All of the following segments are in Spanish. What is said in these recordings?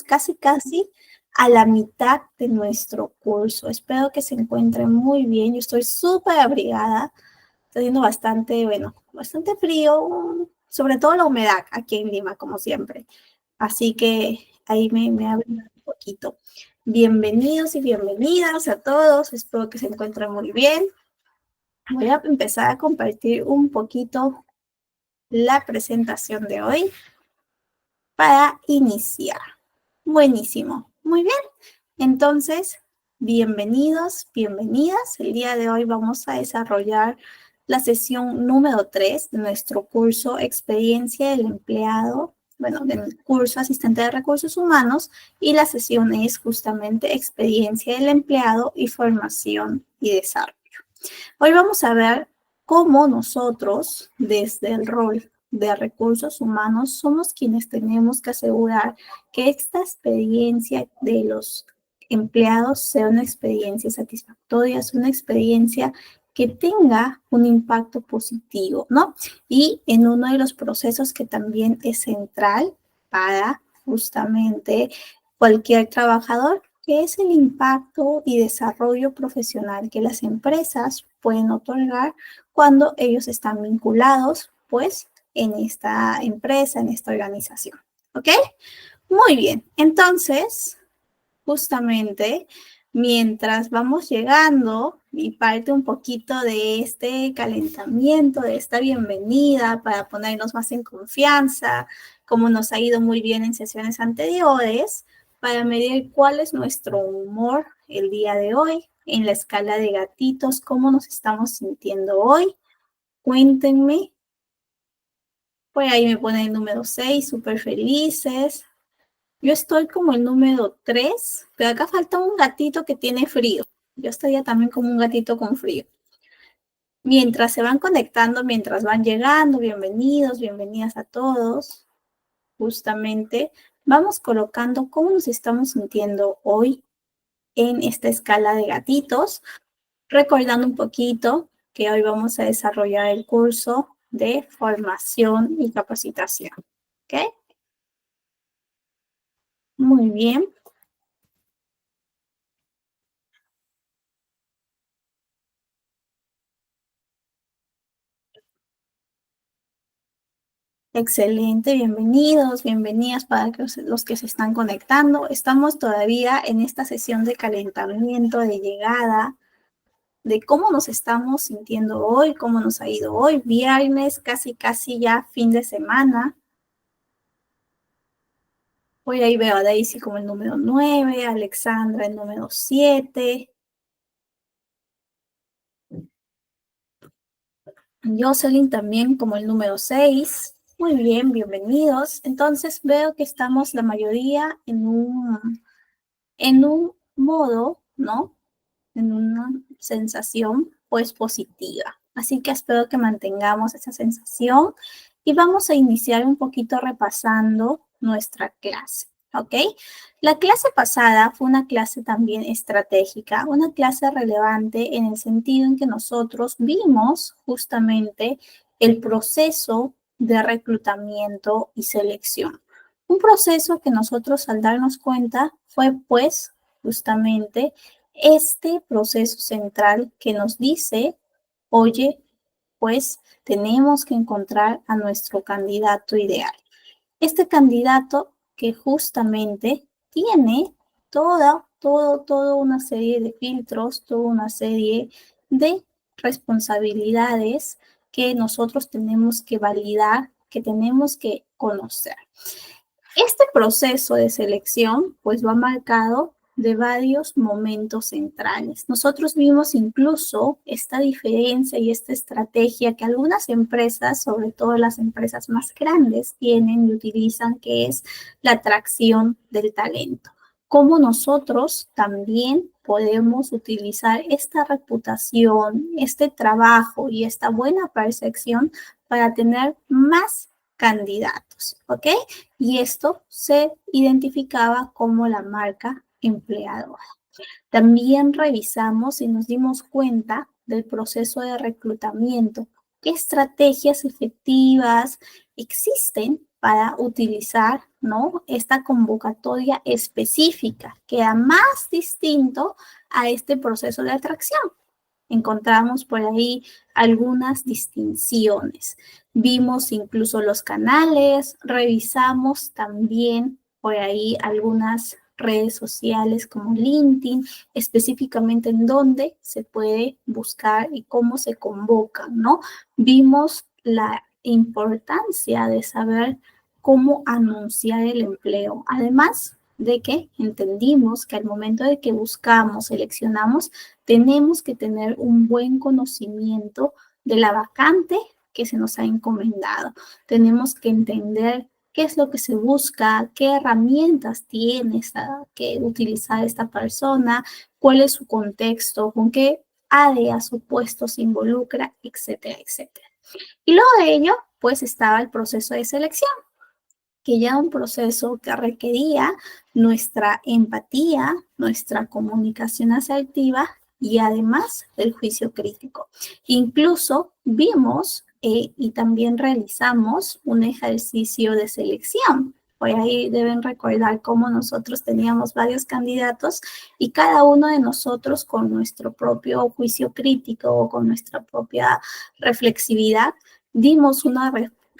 casi a la mitad de nuestro curso. Espero que se encuentren muy bien. Yo estoy súper abrigada. Está haciendo bastante, bueno, bastante frío, sobre todo la humedad aquí en Lima, como siempre. Así que ahí me abro un poquito. Bienvenidos y bienvenidas a todos. Espero que se encuentren muy bien. Voy a empezar a compartir un poquito la presentación de hoy para iniciar. Buenísimo. Muy bien. Entonces, bienvenidos, bienvenidas. El día de hoy vamos a desarrollar la sesión número 3 de nuestro curso Experiencia del Empleado, bueno, del curso Asistente de Recursos Humanos, y la sesión es justamente Experiencia del Empleado y Formación y Desarrollo. Hoy vamos a ver cómo nosotros, desde el rol de recursos humanos, somos quienes tenemos que asegurar que esta experiencia de los empleados sea una experiencia satisfactoria, sea una experiencia que tenga un impacto positivo, ¿no? Y en uno de los procesos que también es central para justamente cualquier trabajador, que es el impacto y desarrollo profesional que las empresas pueden otorgar cuando ellos están vinculados, pues, en esta empresa, en esta organización. ¿Ok? Muy bien. Entonces, justamente, mientras vamos llegando y parte un poquito de este calentamiento, de esta bienvenida para ponernos más en confianza, como nos ha ido muy bien en sesiones anteriores, para medir cuál es nuestro humor el día de hoy, en la escala de gatitos, cómo nos estamos sintiendo hoy. Cuéntenme. Por ahí me ponen el número 6, súper felices. Yo estoy como el número 3, pero acá falta un gatito que tiene frío. Yo estaría también como un gatito con frío. Mientras se van conectando, mientras van llegando, bienvenidos, bienvenidas a todos. Justamente vamos colocando cómo nos estamos sintiendo hoy en esta escala de gatitos, recordando un poquito que hoy vamos a desarrollar el curso de formación y capacitación. ¿Ok? Muy bien. Excelente, bienvenidos, bienvenidas para los que se están conectando. Estamos todavía en esta sesión de calentamiento, de llegada, de cómo nos estamos sintiendo hoy, cómo nos ha ido hoy, viernes, casi ya fin de semana. Hoy ahí veo a Daisy como el número 9, a Alexandra el número 7. Jocelyn también como el número 6. Muy bien, bienvenidos. Entonces veo que estamos la mayoría en un modo, ¿no? En una sensación, pues, positiva. Así que espero que mantengamos esa sensación y vamos a iniciar un poquito repasando nuestra clase, ¿ok? La clase pasada fue una clase también estratégica, una clase relevante en el sentido en que nosotros vimos justamente el proceso de reclutamiento y selección. Un proceso que nosotros al darnos cuenta fue pues justamente este proceso central que nos dice, oye, pues tenemos que encontrar a nuestro candidato ideal. Este candidato que justamente tiene toda una serie de filtros, toda una serie de responsabilidades que nosotros tenemos que validar, que tenemos que conocer. Este proceso de selección pues va marcado de varios momentos centrales. Nosotros vimos incluso esta diferencia y esta estrategia que algunas empresas, sobre todo las empresas más grandes, tienen y utilizan, que es la atracción del talento. Cómo nosotros también podemos utilizar esta reputación, este trabajo y esta buena percepción para tener más candidatos, ¿ok? Y esto se identificaba como la marca empleadora. También revisamos y nos dimos cuenta del proceso de reclutamiento. ¿Qué estrategias efectivas existen para utilizar, ¿no?, esta convocatoria específica, que era más distinto a este proceso de atracción. Encontramos por ahí algunas distinciones. Vimos incluso los canales, revisamos también por ahí algunas redes sociales como LinkedIn, específicamente en dónde se puede buscar y cómo se convocan, ¿no? Vimos la importancia de saber cómo anunciar el empleo. Además de que entendimos que al momento de que buscamos, seleccionamos, tenemos que tener un buen conocimiento de la vacante que se nos ha encomendado. Tenemos que entender qué es lo que se busca, qué herramientas tiene que utilizar esta persona, cuál es su contexto, con qué áreas o puestos se involucra, etcétera, etcétera. Y luego de ello, pues estaba el proceso de selección, que ya un proceso que requería nuestra empatía, nuestra comunicación asertiva y además el juicio crítico. Incluso vimos y también realizamos un ejercicio de selección. Por ahí deben recordar cómo nosotros teníamos varios candidatos y cada uno de nosotros con nuestro propio juicio crítico o con nuestra propia reflexividad dimos una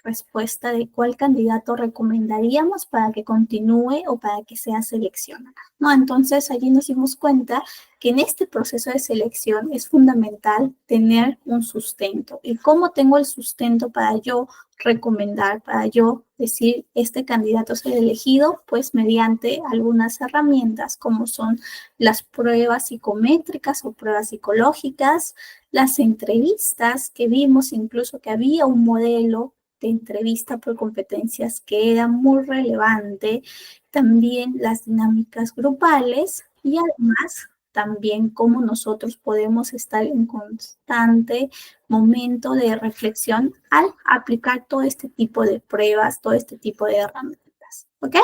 respuesta de cuál candidato recomendaríamos para que continúe o para que sea seleccionado, ¿no? Entonces, allí nos dimos cuenta que en este proceso de selección es fundamental tener un sustento. ¿Y cómo tengo el sustento para yo recomendar, para yo decir este candidato es el elegido? Pues mediante algunas herramientas como son las pruebas psicométricas o pruebas psicológicas, las entrevistas que vimos, incluso que había un modelo de entrevista por competencias que era muy relevante, también las dinámicas grupales y además también cómo nosotros podemos estar en constante momento de reflexión al aplicar todo este tipo de pruebas, todo este tipo de herramientas. ¿Ok?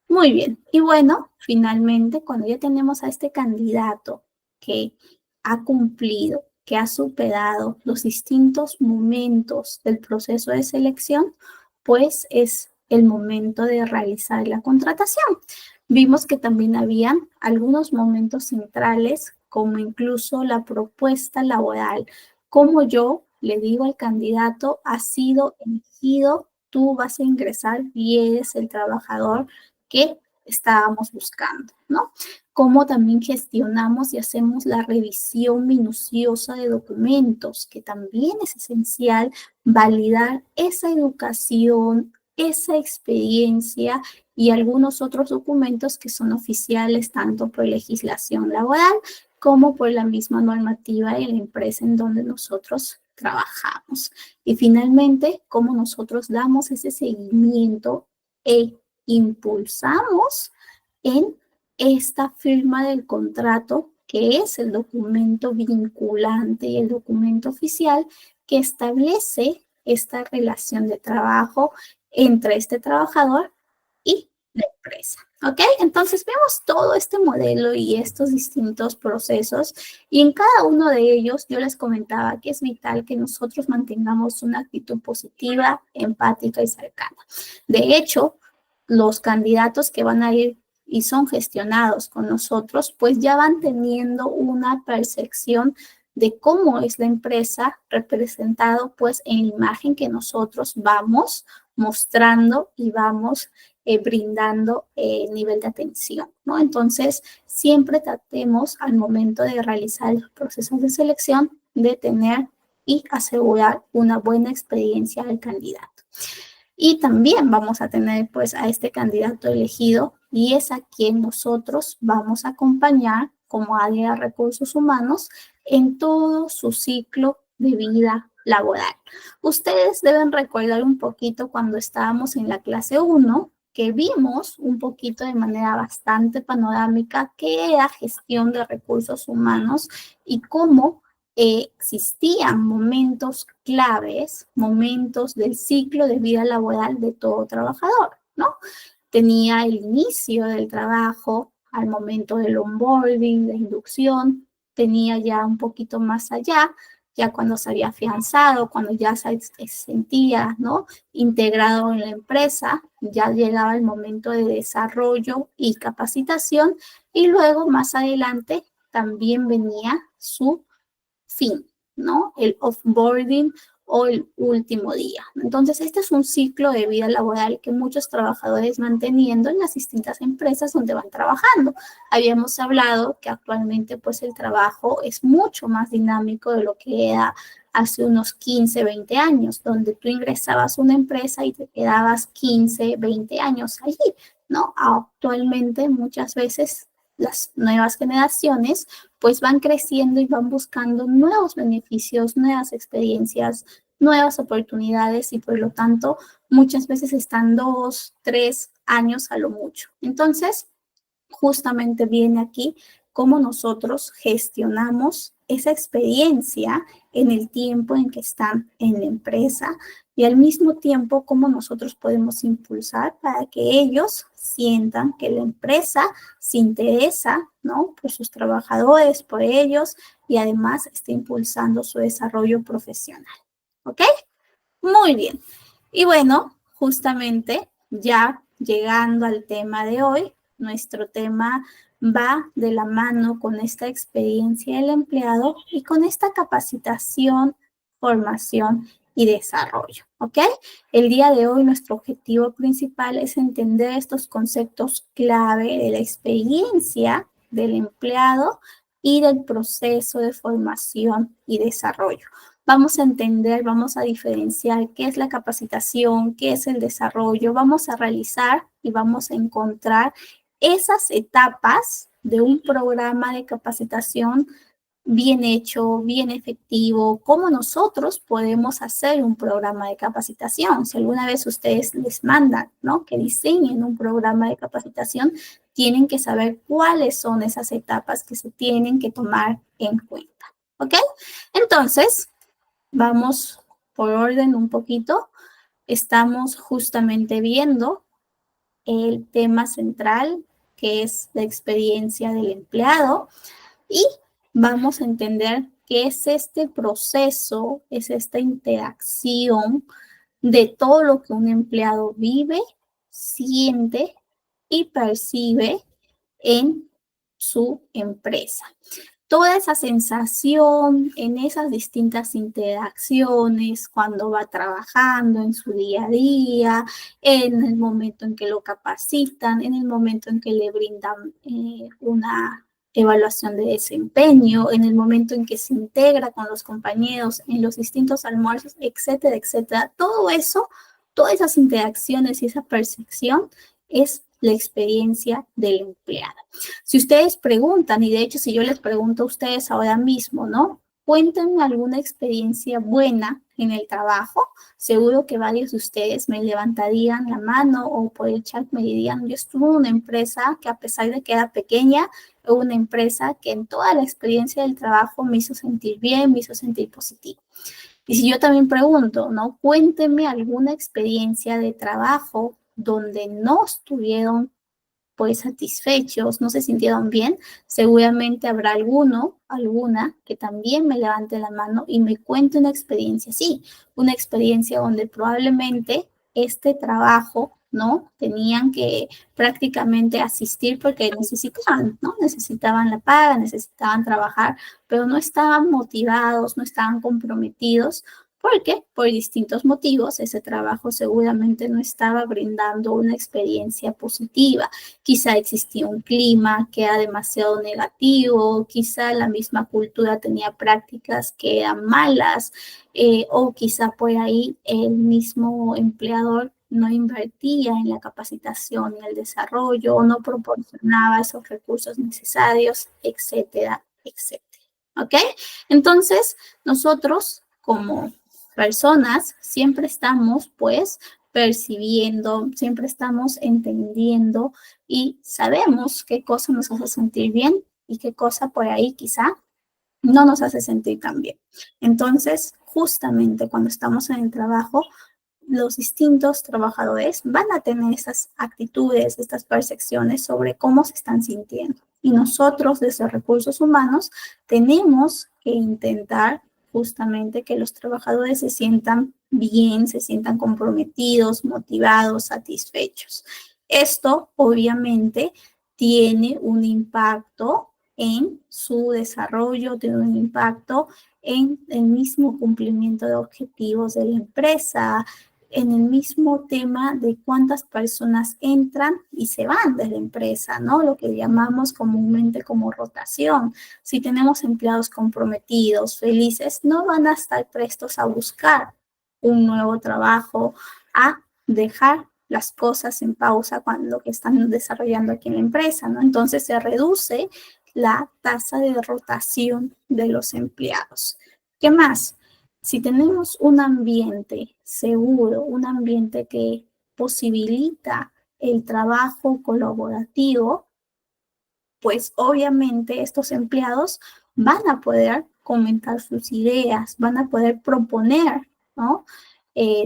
Muy bien. Y bueno, finalmente, cuando ya tenemos a este candidato que ha cumplido, que ha superado los distintos momentos del proceso de selección, pues es el momento de realizar la contratación. Vimos que también habían algunos momentos centrales, como incluso la propuesta laboral. Como yo le digo al candidato, has sido elegido, tú vas a ingresar y eres el trabajador que estábamos buscando, ¿no? Cómo también gestionamos y hacemos la revisión minuciosa de documentos, que también es esencial validar esa educación, esa experiencia y algunos otros documentos que son oficiales tanto por legislación laboral como por la misma normativa de la empresa en donde nosotros trabajamos. Y finalmente, cómo nosotros damos ese seguimiento e impulsamos en esta firma del contrato, que es el documento vinculante y el documento oficial que establece esta relación de trabajo entre este trabajador y la empresa. ¿Ok? Entonces vemos todo este modelo y estos distintos procesos y en cada uno de ellos yo les comentaba que es vital que nosotros mantengamos una actitud positiva, empática y cercana. De hecho, los candidatos que van a ir y son gestionados con nosotros, pues ya van teniendo una percepción de cómo es la empresa representado pues en la imagen que nosotros vamos mostrando y vamos brindando nivel de atención, ¿no? Entonces, siempre tratemos al momento de realizar los procesos de selección de tener y asegurar una buena experiencia al candidato. Y también vamos a tener pues a este candidato elegido y es a quien nosotros vamos a acompañar como área de recursos humanos en todo su ciclo de vida laboral. Ustedes deben recordar un poquito cuando estábamos en la clase 1 que vimos un poquito de manera bastante panorámica qué era gestión de recursos humanos y cómo existían momentos claves, momentos del ciclo de vida laboral de todo trabajador, ¿no? Tenía el inicio del trabajo al momento del onboarding, de inducción, tenía ya un poquito más allá ya cuando se había afianzado, cuando ya se sentía, ¿no?, integrado en la empresa, ya llegaba el momento de desarrollo y capacitación, y luego más adelante también venía su fin, ¿no? El offboarding o el último día. Entonces, este es un ciclo de vida laboral que muchos trabajadores van teniendo en las distintas empresas donde van trabajando. Habíamos hablado que actualmente, pues, el trabajo es mucho más dinámico de lo que era hace unos 15, 20 años, donde tú ingresabas a una empresa y te quedabas 15, 20 años allí, ¿no? Actualmente, muchas veces, las nuevas generaciones pues van creciendo y van buscando nuevos beneficios, nuevas experiencias, nuevas oportunidades y por lo tanto muchas veces están 2, 3 años a lo mucho. Entonces, justamente viene aquí cómo nosotros gestionamos esa experiencia en el tiempo en que están en la empresa y al mismo tiempo cómo nosotros podemos impulsar para que ellos sientan que la empresa se interesa, ¿no?, por sus trabajadores, por ellos y además está impulsando su desarrollo profesional. ¿Ok? Muy bien. Y bueno, justamente ya llegando al tema de hoy, nuestro tema va de la mano con esta experiencia del empleado y con esta capacitación, formación y desarrollo, ¿ok? El día de hoy nuestro objetivo principal es entender estos conceptos clave de la experiencia del empleado y del proceso de formación y desarrollo. Vamos a entender, vamos a diferenciar qué es la capacitación, qué es el desarrollo, vamos a realizar y vamos a encontrar esas etapas de un programa de capacitación bien hecho, bien efectivo, cómo nosotros podemos hacer un programa de capacitación. Si alguna vez ustedes les mandan, ¿no?, que diseñen un programa de capacitación, tienen que saber cuáles son esas etapas que se tienen que tomar en cuenta, ¿ok? Entonces, vamos por orden un poquito. Estamos justamente viendo el tema central, que es la experiencia del empleado, y vamos a entender qué es este proceso, es esta interacción de todo lo que un empleado vive, siente y percibe en su empresa. Toda esa sensación en esas distintas interacciones, cuando va trabajando en su día a día, en el momento en que lo capacitan, en el momento en que le brindan una evaluación de desempeño, en el momento en que se integra con los compañeros en los distintos almuerzos, etcétera, etcétera. Todo eso, todas esas interacciones y esa percepción es la experiencia del empleado. Si ustedes preguntan, y de hecho si yo les pregunto a ustedes ahora mismo, ¿no?, cuéntenme alguna experiencia buena en el trabajo, seguro que varios de ustedes me levantarían la mano o por el chat me dirían, yo estuve en una empresa que a pesar de que era pequeña, fue una empresa que en toda la experiencia del trabajo me hizo sentir bien, me hizo sentir positivo. Y si yo también pregunto, ¿no?, cuéntenme alguna experiencia de trabajo donde no estuvieron pues satisfechos, no se sintieron bien, seguramente habrá alguna que también me levante la mano y me cuente una experiencia así, una experiencia donde probablemente este trabajo, ¿no?, tenían que prácticamente asistir porque necesitaban, ¿no?, necesitaban la paga, necesitaban trabajar, pero no estaban motivados, no estaban comprometidos, porque por distintos motivos ese trabajo seguramente no estaba brindando una experiencia positiva. Quizá existía un clima que era demasiado negativo, quizá la misma cultura tenía prácticas que eran malas, o quizá por ahí el mismo empleador no invertía en la capacitación y el desarrollo, o no proporcionaba esos recursos necesarios, etcétera, etcétera. ¿Ok? Entonces, nosotros como personas siempre estamos, pues, percibiendo, siempre estamos entendiendo y sabemos qué cosa nos hace sentir bien y qué cosa por ahí quizá no nos hace sentir tan bien. Entonces, justamente cuando estamos en el trabajo, los distintos trabajadores van a tener esas actitudes, estas percepciones sobre cómo se están sintiendo. Y nosotros, desde recursos humanos, tenemos que intentar justamente que los trabajadores se sientan bien, se sientan comprometidos, motivados, satisfechos. Esto obviamente tiene un impacto en su desarrollo, tiene un impacto en el mismo cumplimiento de objetivos de la empresa, en el mismo tema de cuántas personas entran y se van de la empresa, ¿no? Lo que llamamos comúnmente como rotación. Si tenemos empleados comprometidos, felices, no van a estar prestos a buscar un nuevo trabajo, a dejar las cosas en pausa cuando lo que están desarrollando aquí en la empresa, ¿no? Entonces se reduce la tasa de rotación de los empleados. ¿Qué más? Si tenemos un ambiente seguro, un ambiente que posibilita el trabajo colaborativo, pues obviamente estos empleados van a poder comentar sus ideas, van a poder proponer, ¿no?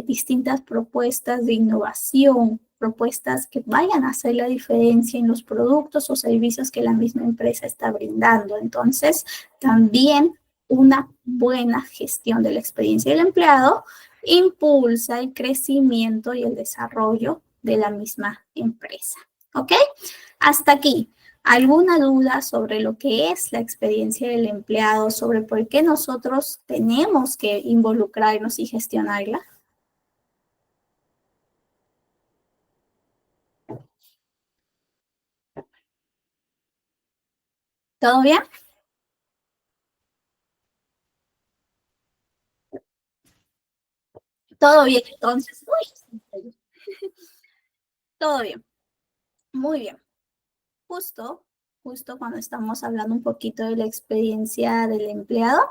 Distintas propuestas de innovación, propuestas que vayan a hacer la diferencia en los productos o servicios que la misma empresa está brindando. Entonces, también una buena gestión de la experiencia del empleado impulsa el crecimiento y el desarrollo de la misma empresa. ¿Ok? Hasta aquí. ¿Alguna duda sobre lo que es la experiencia del empleado, sobre por qué nosotros tenemos que involucrarnos y gestionarla? ¿Todo bien? Todo bien, entonces. Uy, todo bien, muy bien. Justo, justo cuando estamos hablando un poquito de la experiencia del empleado,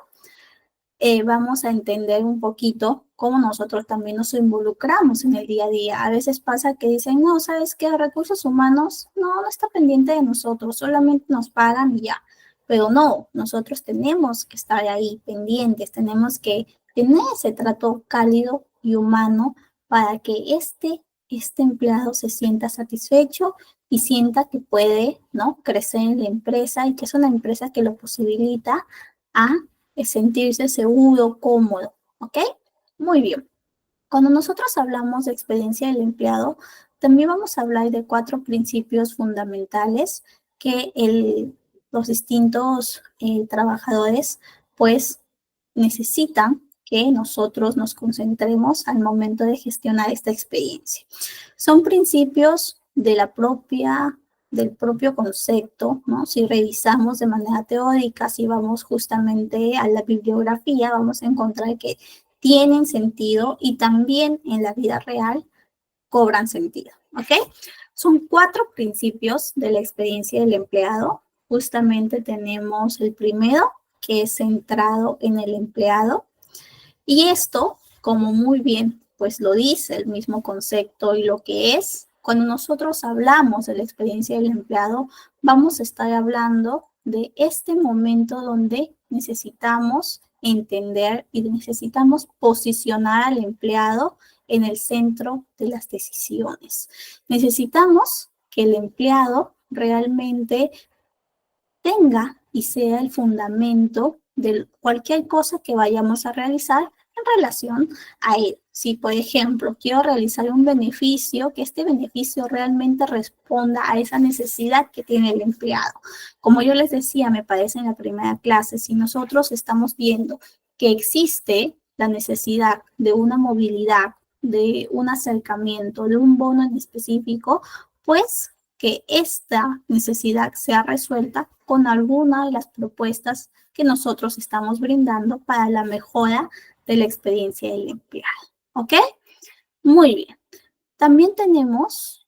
vamos a entender un poquito cómo nosotros también nos involucramos en el día a día. A veces pasa que dicen, no, ¿sabes qué? Recursos humanos no está pendiente de nosotros, solamente nos pagan y ya. Pero no, nosotros tenemos que estar ahí pendientes, tenemos que tener ese trato cálido y humano para que este empleado se sienta satisfecho y sienta que puede, ¿no? Crecer en la empresa y que es una empresa que lo posibilita a es sentirse seguro, cómodo, ¿ok? Muy bien. Cuando nosotros hablamos de experiencia del empleado, también vamos a hablar de 4 principios fundamentales que los distintos trabajadores pues necesitan que nosotros nos concentremos al momento de gestionar esta experiencia. Son principios de del propio concepto, ¿no? Si revisamos de manera teórica, si vamos justamente a la bibliografía, vamos a encontrar que tienen sentido y también en la vida real cobran sentido, ¿ok? Son 4 principios de la experiencia del empleado. Justamente tenemos el primero, que es centrado en el empleado. Y esto, como muy bien pues lo dice el mismo concepto y lo que es, cuando nosotros hablamos de la experiencia del empleado, vamos a estar hablando de este momento donde necesitamos entender y necesitamos posicionar al empleado en el centro de las decisiones. Necesitamos que el empleado realmente tenga y sea el fundamento de cualquier cosa que vayamos a realizar en relación a él. Si, por ejemplo, quiero realizar un beneficio, que este beneficio realmente responda a esa necesidad que tiene el empleado. Como yo les decía, me parece en la primera clase, si nosotros estamos viendo que existe la necesidad de una movilidad, de un acercamiento, de un bono en específico, pues que esta necesidad sea resuelta con alguna de las propuestas que nosotros estamos brindando para la mejora de la experiencia del empleado. ¿Ok? Muy bien. También tenemos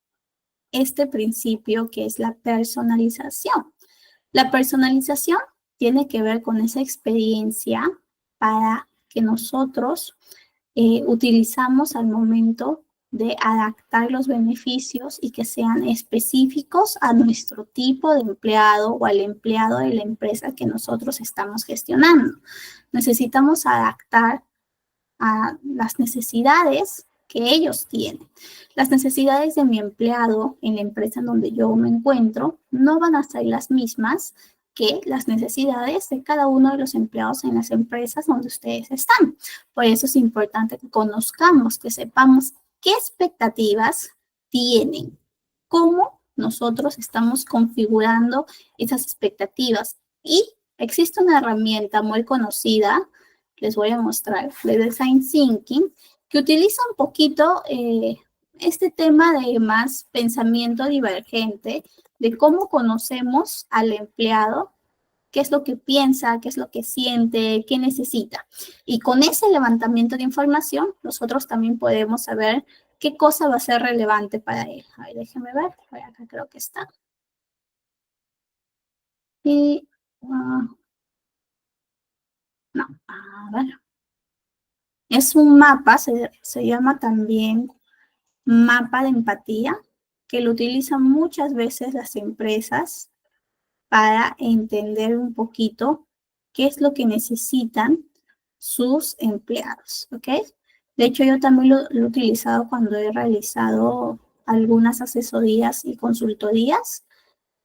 este principio que es la personalización. La personalización tiene que ver con esa experiencia para que nosotros utilizamos al momento de adaptar los beneficios y que sean específicos a nuestro tipo de empleado o al empleado de la empresa que nosotros estamos gestionando. Necesitamos adaptar a las necesidades que ellos tienen. Las necesidades de mi empleado en la empresa en donde yo me encuentro no van a ser las mismas que las necesidades de cada uno de los empleados en las empresas donde ustedes están. Por eso es importante que conozcamos, que sepamos qué expectativas tienen, cómo nosotros estamos configurando esas expectativas. Y existe una herramienta muy conocida, les voy a mostrar, de Design Thinking, que utiliza un poquito este tema de más pensamiento divergente, de cómo conocemos al empleado, qué es lo que piensa, qué es lo que siente, qué necesita. Y con ese levantamiento de información, nosotros también podemos saber qué cosa va a ser relevante para él. A ver, déjenme ver, por acá creo que está. Y, no, a ver. Es un mapa, se llama también mapa de empatía, que lo utilizan muchas veces las empresas para entender un poquito qué es lo que necesitan sus empleados, ¿ok? De hecho, yo también lo he utilizado cuando he realizado algunas asesorías y consultorías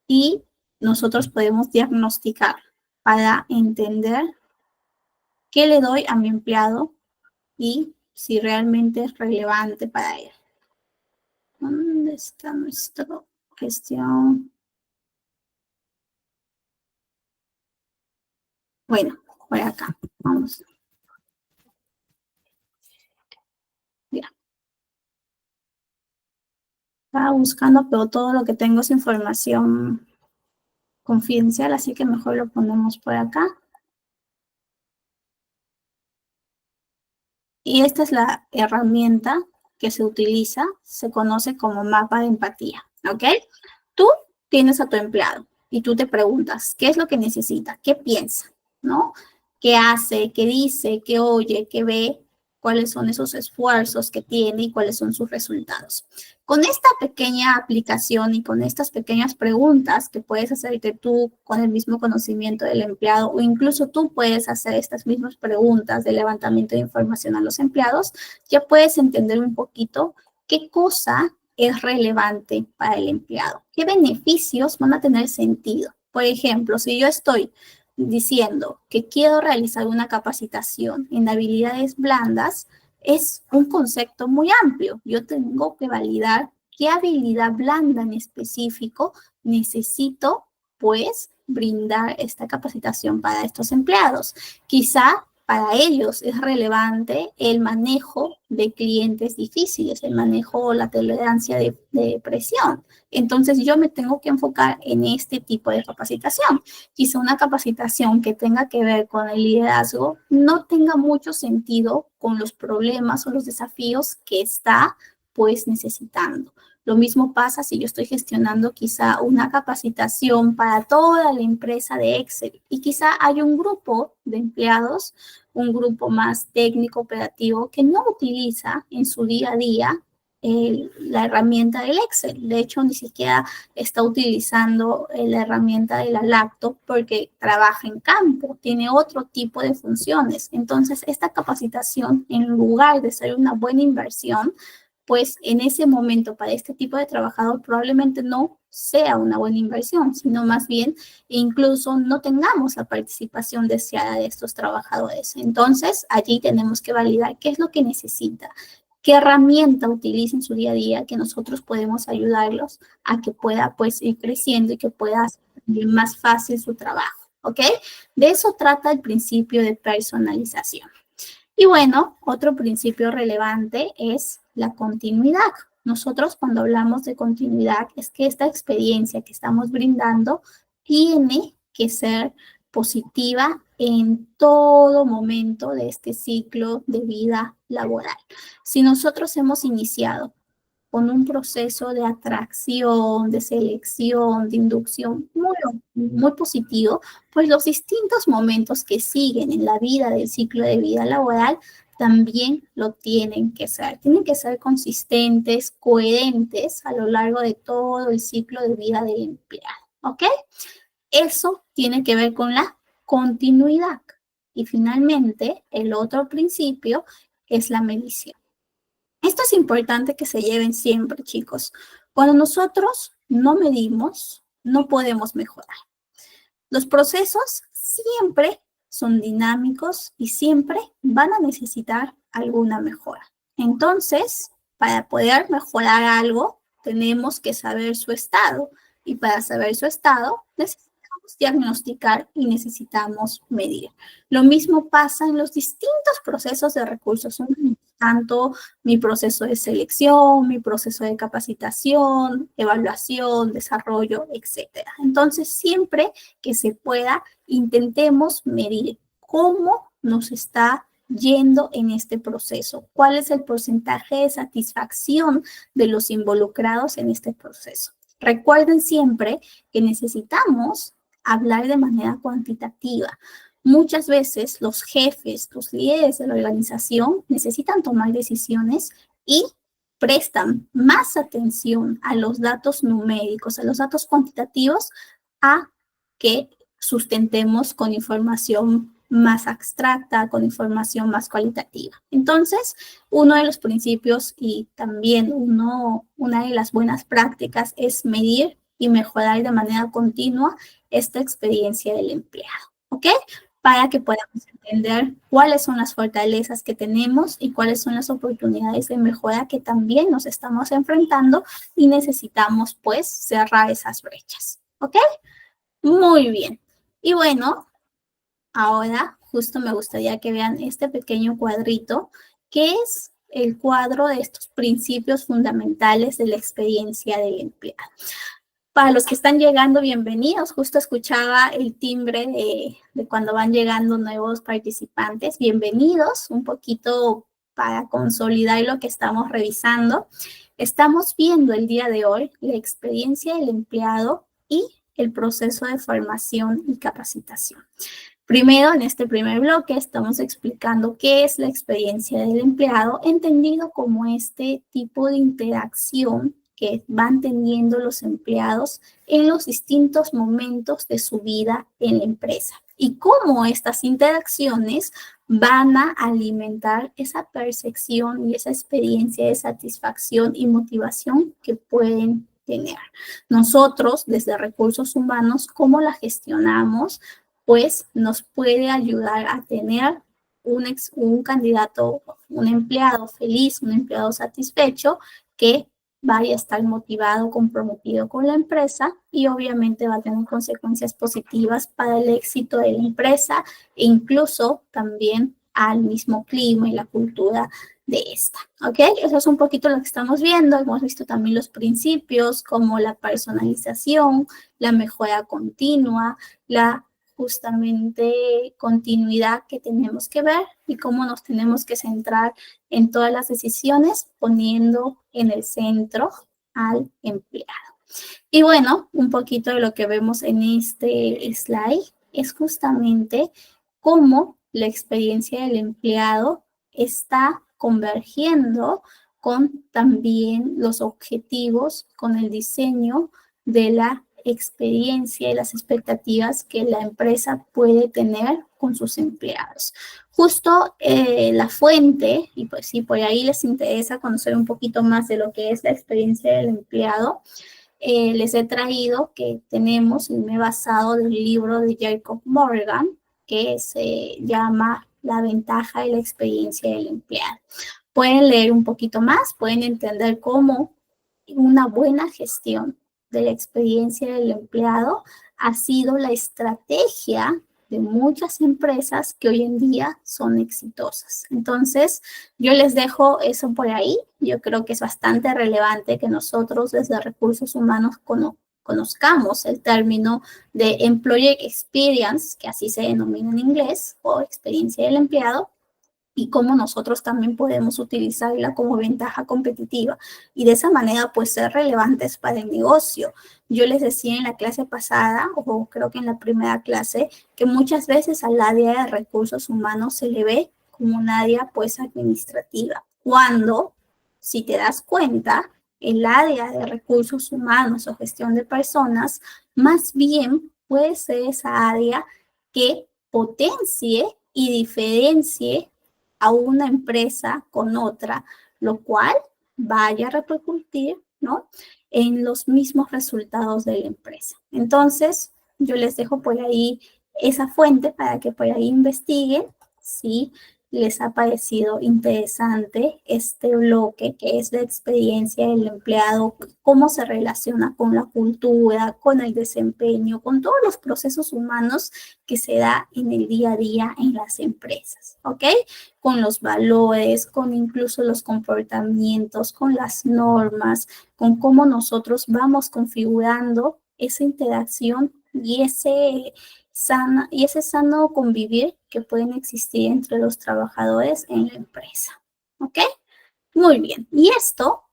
y nosotros podemos diagnosticar para entender qué le doy a mi empleado y si realmente es relevante para él. ¿Dónde está nuestra gestión? Bueno, por acá, vamos. Ya. Estaba buscando, pero todo lo que tengo es información confidencial, así que mejor lo ponemos por acá. Y esta es la herramienta que se utiliza, se conoce como mapa de empatía, ¿ok? Tú tienes a tu empleado y tú te preguntas, ¿qué es lo que necesita? ¿Qué piensa? ¿No? ¿Qué hace? ¿Qué dice? ¿Qué oye? ¿Qué ve? ¿Cuáles son esos esfuerzos que tiene y cuáles son sus resultados? Con esta pequeña aplicación y con estas pequeñas preguntas que puedes hacerte tú con el mismo conocimiento del empleado o incluso tú puedes hacer estas mismas preguntas de levantamiento de información a los empleados, ya puedes entender un poquito qué cosa es relevante para el empleado, qué beneficios van a tener sentido. Por ejemplo, si yo estoy diciendo que quiero realizar una capacitación en habilidades blandas, es un concepto muy amplio. Yo tengo que validar qué habilidad blanda en específico necesito, pues, brindar esta capacitación para estos empleados. Quizá para ellos es relevante el manejo de clientes difíciles, el manejo o la tolerancia de presión. Entonces yo me tengo que enfocar en este tipo de capacitación. Quizá una capacitación que tenga que ver con el liderazgo no tenga mucho sentido con los problemas o los desafíos que está pues necesitando. Lo mismo pasa si yo estoy gestionando quizá una capacitación para toda la empresa de Excel y quizá hay un grupo de empleados, un grupo más técnico operativo que no utiliza en su día a día la herramienta del Excel. De hecho, ni siquiera está utilizando la herramienta de la laptop porque trabaja en campo, tiene otro tipo de funciones. Entonces, esta capacitación, en lugar de ser una buena inversión, pues en ese momento para este tipo de trabajador probablemente no sea una buena inversión, sino más bien incluso no tengamos la participación deseada de estos trabajadores. Entonces, allí tenemos que validar qué es lo que necesita, qué herramienta utiliza en su día a día que nosotros podemos ayudarlos a que pueda pues ir creciendo y que pueda hacer más fácil su trabajo, ¿ok? De eso trata el principio de personalización. Y bueno, otro principio relevante es la continuidad. Nosotros cuando hablamos de continuidad es que esta experiencia que estamos brindando tiene que ser positiva en todo momento de este ciclo de vida laboral. Si nosotros hemos iniciado con un proceso de atracción, de selección, de inducción muy positivo, pues los distintos momentos que siguen en la vida del ciclo de vida laboral también lo tienen que ser consistentes, coherentes a lo largo de todo el ciclo de vida del empleado, ¿ok? Eso tiene que ver con la continuidad. Y finalmente, el otro principio es la medición. Esto es importante que se lleven siempre, chicos. Cuando nosotros no medimos, no podemos mejorar. Los procesos siempre son dinámicos y siempre van a necesitar alguna mejora. Entonces, para poder mejorar algo, tenemos que saber su estado. Y para saber su estado, necesitamos diagnosticar y necesitamos medir. Lo mismo pasa en los distintos procesos de recursos humanos, tanto mi proceso de selección, mi proceso de capacitación, evaluación, desarrollo, etcétera. Entonces, siempre que se pueda, intentemos medir cómo nos está yendo en este proceso, cuál es el porcentaje de satisfacción de los involucrados en este proceso. Recuerden siempre que necesitamos hablar de manera cuantitativa. Muchas veces los jefes, los líderes de la organización necesitan tomar decisiones y prestan más atención a los datos numéricos, a los datos cuantitativos, a que sustentemos con información más abstracta, con información más cualitativa. Entonces, uno de los principios y también una de las buenas prácticas es medir y mejorar de manera continua esta experiencia del empleado, ¿ok? Para que podamos entender cuáles son las fortalezas que tenemos y cuáles son las oportunidades de mejora que también nos estamos enfrentando y necesitamos, pues, cerrar esas brechas, ¿ok? Muy bien. Y bueno, ahora justo me gustaría que vean este pequeño cuadrito, que es el cuadro de estos principios fundamentales de la experiencia del empleado. Para los que están llegando, bienvenidos. Justo escuchaba el timbre de cuando van llegando nuevos participantes. Bienvenidos, un poquito para consolidar lo que estamos revisando. Estamos viendo el día de hoy la experiencia del empleado y el proceso de formación y capacitación. Primero, en este primer bloque, estamos explicando qué es la experiencia del empleado, entendido como este tipo de interacción que van teniendo los empleados en los distintos momentos de su vida en la empresa y cómo estas interacciones van a alimentar esa percepción y esa experiencia de satisfacción y motivación que pueden tener. Nosotros, desde recursos humanos, ¿cómo la gestionamos? Pues nos puede ayudar a tener un candidato, un empleado feliz, un empleado satisfecho que vaya a estar motivado, comprometido con la empresa y obviamente va a tener consecuencias positivas para el éxito de la empresa e incluso también al mismo clima y la cultura de esta, ¿ok? Eso es un poquito lo que estamos viendo. Hemos visto también los principios como la personalización, la mejora continua, la justamente continuidad que tenemos que ver y cómo nos tenemos que centrar en todas las decisiones poniendo en el centro al empleado. Y bueno, un poquito de lo que vemos en este slide es justamente cómo la experiencia del empleado está convergiendo con también los objetivos, con el diseño de la experiencia y las expectativas que la empresa puede tener con sus empleados. Justo la fuente, y pues si por ahí les interesa conocer un poquito más de lo que es la experiencia del empleado, les he traído que tenemos, y me he basado del libro de Jacob Morgan, que se llama La ventaja de la experiencia del empleado. Pueden leer un poquito más, pueden entender cómo una buena gestión de la experiencia del empleado ha sido la estrategia de muchas empresas que hoy en día son exitosas. Entonces, yo les dejo eso por ahí. Yo creo que es bastante relevante que nosotros desde recursos humanos conozcamos el término de Employee Experience, que así se denomina en inglés, o experiencia del empleado, y cómo nosotros también podemos utilizarla como ventaja competitiva y de esa manera pues ser relevantes para el negocio. Yo les decía en la clase pasada, o creo que en la primera clase, que muchas veces al área de recursos humanos se le ve como un área pues administrativa, cuando, si te das cuenta, el área de recursos humanos o gestión de personas más bien puede ser esa área que potencie y diferencie a una empresa con otra, lo cual vaya a repercutir, ¿no?, en los mismos resultados de la empresa. Entonces, Yo les dejo por ahí esa fuente para que por ahí investiguen si les ha parecido interesante este bloque que es la experiencia del empleado, cómo se relaciona con la cultura, con el desempeño, con todos los procesos humanos que se da en el día a día en las empresas, ¿ok? Con los valores, con incluso los comportamientos, con las normas, con cómo nosotros vamos configurando esa interacción y ese sano convivir que pueden existir entre los trabajadores en la empresa. ¿Ok? Muy bien. Y esto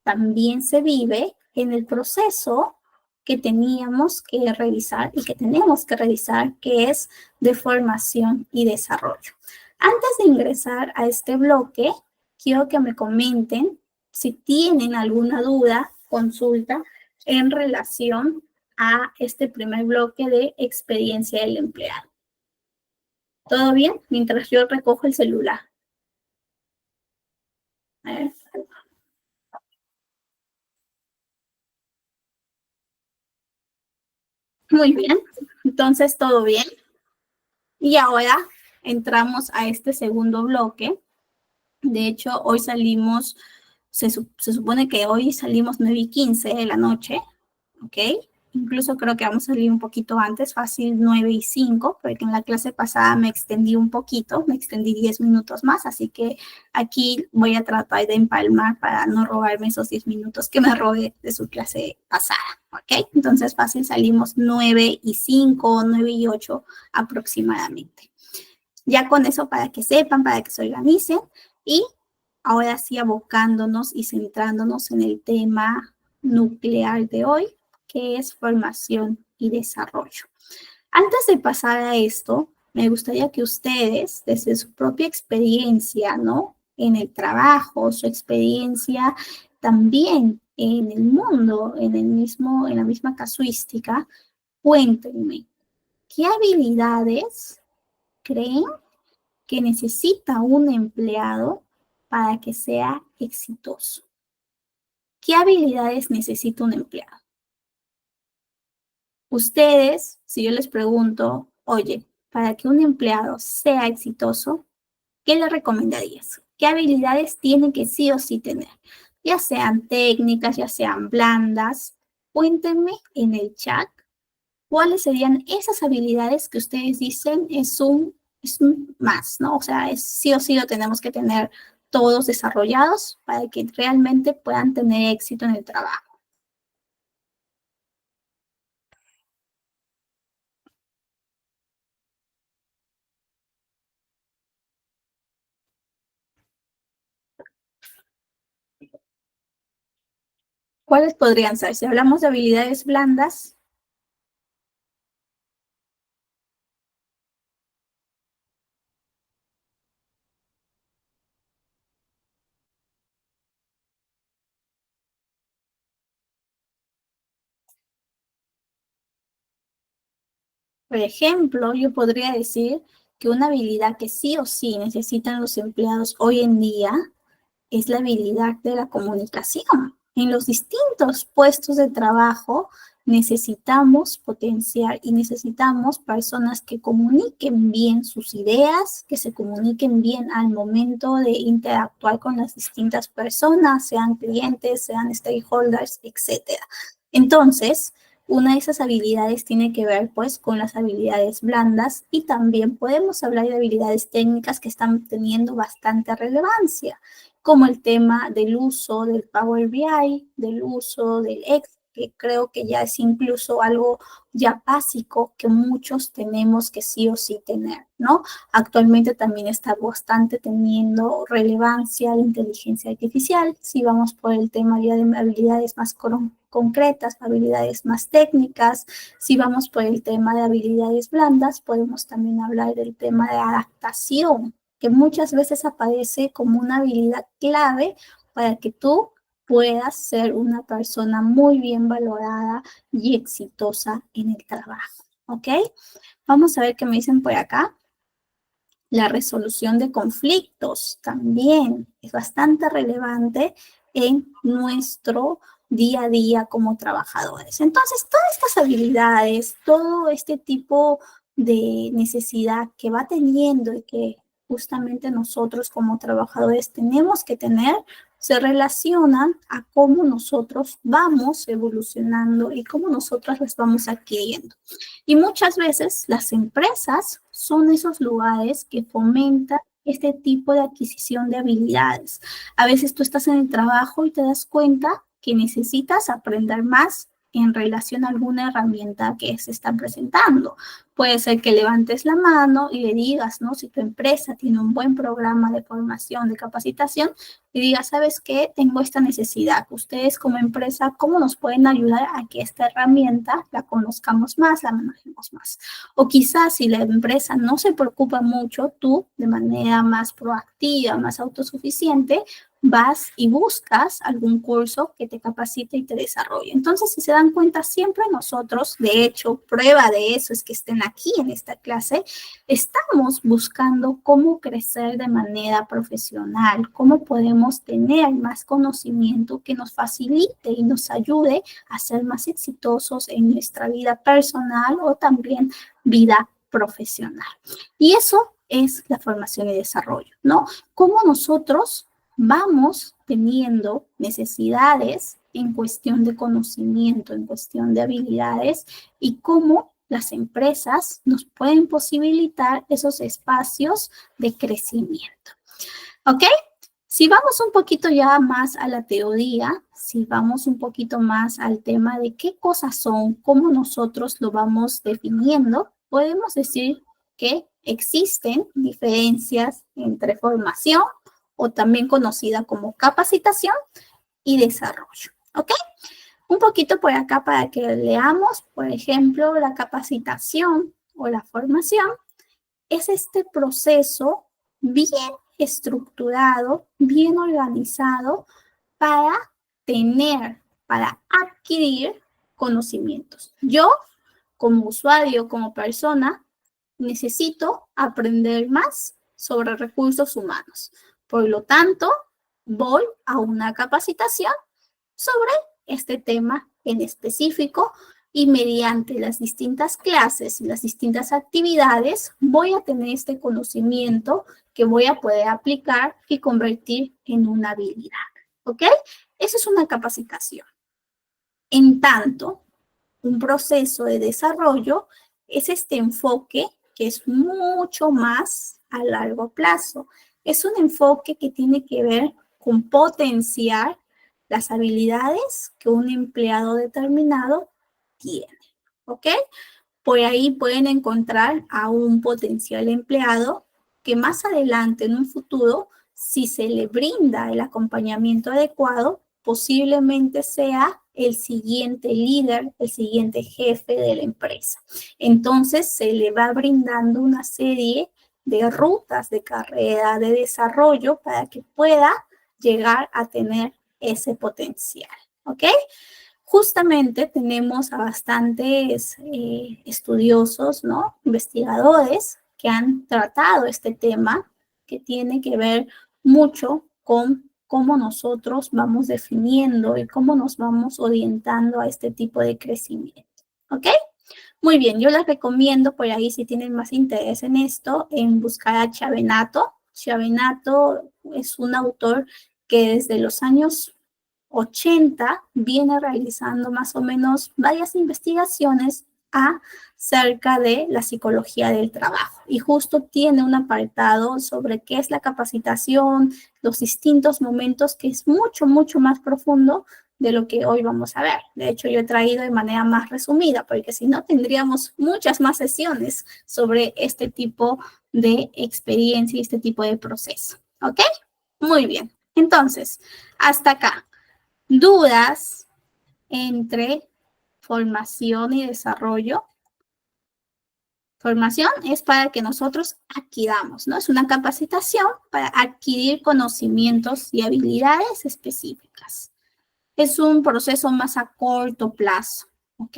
también se vive en el proceso que teníamos que revisar y que tenemos que revisar, que es de formación y desarrollo. Antes de ingresar a este bloque, quiero que me comenten si tienen alguna duda, consulta en relación a este primer bloque de experiencia del empleado. ¿Todo bien? Mientras yo recojo el celular. A ver. Muy bien. Entonces, ¿todo bien? Y ahora entramos a este segundo bloque. De hecho, hoy salimos, se supone que hoy salimos 9:15 de la noche, ¿ok? Incluso creo que vamos a salir un poquito antes, fácil 9:05, porque en la clase pasada me extendí un poquito, me extendí 10 minutos más, así que aquí voy a tratar de empalmar para no robarme esos 10 minutos que me robé de su clase pasada, ¿ok? Entonces fácil salimos 9:05, 9:08 aproximadamente. Ya con eso para que sepan, para que se organicen y ahora sí abocándonos y centrándonos en el tema nuclear de hoy, que es formación y desarrollo. Antes de pasar a esto, me gustaría que ustedes, desde su propia experiencia, ¿no? En el trabajo, su experiencia también en el mundo, en la misma casuística, cuéntenme, ¿qué habilidades creen que necesita un empleado para que sea exitoso? ¿Qué habilidades necesita un empleado? Ustedes, si yo les pregunto, oye, para que un empleado sea exitoso, ¿qué le recomendarías? ¿Qué habilidades tiene que sí o sí tener? Ya sean técnicas, ya sean blandas. Cuéntenme en el chat cuáles serían esas habilidades que ustedes dicen es un más, ¿no? O sea, sí o sí lo tenemos que tener todos desarrollados para que realmente puedan tener éxito en el trabajo. ¿Cuáles podrían ser? Si hablamos de habilidades blandas, por ejemplo, yo podría decir que una habilidad que sí o sí necesitan los empleados hoy en día es la habilidad de la comunicación. En los distintos puestos de trabajo necesitamos potenciar y necesitamos personas que comuniquen bien sus ideas, que se comuniquen bien al momento de interactuar con las distintas personas, sean clientes, sean stakeholders, etcétera. Entonces, una de esas habilidades tiene que ver pues con las habilidades blandas y también podemos hablar de habilidades técnicas que están teniendo bastante relevancia, como el tema del uso del Power BI, del uso del Excel, que creo que ya es incluso algo ya básico que muchos tenemos que sí o sí tener, ¿no? Actualmente también está bastante teniendo relevancia la inteligencia artificial, si vamos por el tema ya de habilidades más concretas, habilidades más técnicas, si vamos por el tema de habilidades blandas, podemos también hablar del tema de adaptación, que muchas veces aparece como una habilidad clave para que tú puedas ser una persona muy bien valorada y exitosa en el trabajo. ¿Ok? Vamos a ver qué me dicen por acá. La resolución de conflictos también es bastante relevante en nuestro día a día como trabajadores. Entonces, todas estas habilidades, todo este tipo de necesidad que va teniendo y que justamente nosotros como trabajadores tenemos que tener, se relacionan a cómo nosotros vamos evolucionando y cómo nosotros las vamos adquiriendo. Y muchas veces las empresas son esos lugares que fomentan este tipo de adquisición de habilidades. A veces tú estás en el trabajo y te das cuenta que necesitas aprender más en relación a alguna herramienta que se está presentando. Puede ser que levantes la mano y le digas, ¿no? Si tu empresa tiene un buen programa de formación, de capacitación, y digas, ¿sabes qué? Tengo esta necesidad. Ustedes como empresa, ¿cómo nos pueden ayudar a que esta herramienta la conozcamos más, la manejemos más? O quizás si la empresa no se preocupa mucho, tú de manera más proactiva, más autosuficiente, vas y buscas algún curso que te capacite y te desarrolle. Entonces, si se dan cuenta, siempre nosotros, de hecho, prueba de eso es que estén aquí en esta clase, estamos buscando cómo crecer de manera profesional, cómo podemos tener más conocimiento que nos facilite y nos ayude a ser más exitosos en nuestra vida personal o también vida profesional. Y eso es la formación y desarrollo, ¿no? Cómo nosotros vamos teniendo necesidades en cuestión de conocimiento, en cuestión de habilidades y cómo las empresas nos pueden posibilitar esos espacios de crecimiento. ¿Ok? Si vamos un poquito ya más a la teoría, si vamos un poquito más al tema de qué cosas son, cómo nosotros lo vamos definiendo, podemos decir que existen diferencias entre formación o también conocida como capacitación y desarrollo. ¿Ok? Un poquito por acá para que leamos, por ejemplo, la capacitación o la formación es este proceso bien estructurado, bien organizado para tener, para adquirir conocimientos. Yo, como usuario, como persona, necesito aprender más sobre recursos humanos. Por lo tanto, voy a una capacitación sobre este tema en específico y mediante las distintas clases y las distintas actividades voy a tener este conocimiento que voy a poder aplicar y convertir en una habilidad. ¿Ok? Eso es una capacitación. En tanto, un proceso de desarrollo es este enfoque que es mucho más a largo plazo. Es un enfoque que tiene que ver con potenciar las habilidades que un empleado determinado tiene. ¿Ok? Por ahí pueden encontrar a un potencial empleado que más adelante, en un futuro, si se le brinda el acompañamiento adecuado, posiblemente sea el siguiente líder, el siguiente jefe de la empresa. Entonces, se le va brindando una serie de rutas de carrera, de desarrollo, para que pueda llegar a tener ese potencial. ¿Ok? Justamente tenemos a bastantes estudiosos, ¿no? Investigadores que han tratado este tema que tiene que ver mucho con cómo nosotros vamos definiendo y cómo nos vamos orientando a este tipo de crecimiento. ¿Ok? Muy bien, yo les recomiendo por ahí si tienen más interés en esto, en buscar a Chavenato. Chavenato es un autor que desde los años 80 viene realizando más o menos varias investigaciones acerca de la psicología del trabajo y justo tiene un apartado sobre qué es la capacitación, los distintos momentos que es mucho, mucho más profundo de lo que hoy vamos a ver. De hecho, yo he traído de manera más resumida porque si no tendríamos muchas más sesiones sobre este tipo de experiencia y este tipo de proceso. ¿Ok? Muy bien. Entonces, hasta acá. ¿Dudas entre formación y desarrollo? Formación es para que nosotros adquiramos, ¿no? Es una capacitación para adquirir conocimientos y habilidades específicas. Es un proceso más a corto plazo, ¿ok?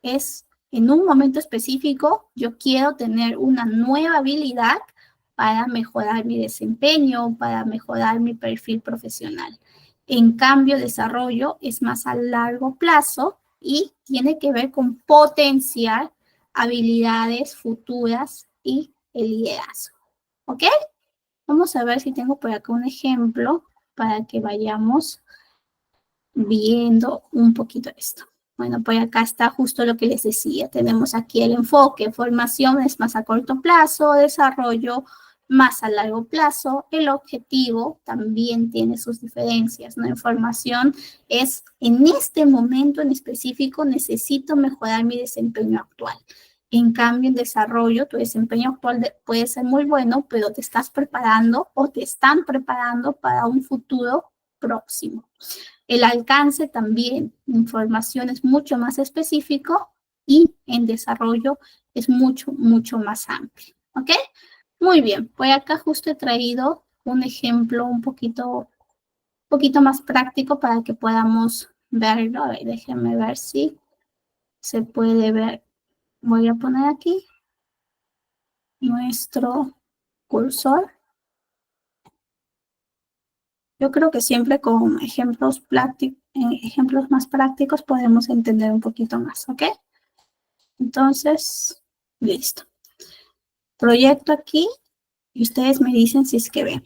Es en un momento específico, yo quiero tener una nueva habilidad para mejorar mi desempeño, para mejorar mi perfil profesional. En cambio, desarrollo es más a largo plazo y tiene que ver con potenciar habilidades futuras y el liderazgo. ¿Ok? Vamos a ver si tengo por acá un ejemplo para que vayamos viendo un poquito esto. Bueno, pues acá está justo lo que les decía. Tenemos aquí el enfoque, formación es más a corto plazo, desarrollo más a largo plazo. El objetivo también tiene sus diferencias, ¿no? Información es, en este momento en específico, necesito mejorar mi desempeño actual. En cambio, en desarrollo, tu desempeño actual puede ser muy bueno, pero te estás preparando o te están preparando para un futuro próximo. El alcance también, información es mucho más específico y en desarrollo es mucho, mucho más amplio. ¿Ok? Muy bien, pues acá justo he traído un ejemplo un poquito más práctico para que podamos verlo. A ver, déjenme ver si se puede ver. Voy a poner aquí nuestro cursor. Yo creo que siempre con ejemplos más prácticos podemos entender un poquito más, ¿ok? Entonces, listo. Proyecto aquí y ustedes me dicen si es que ven.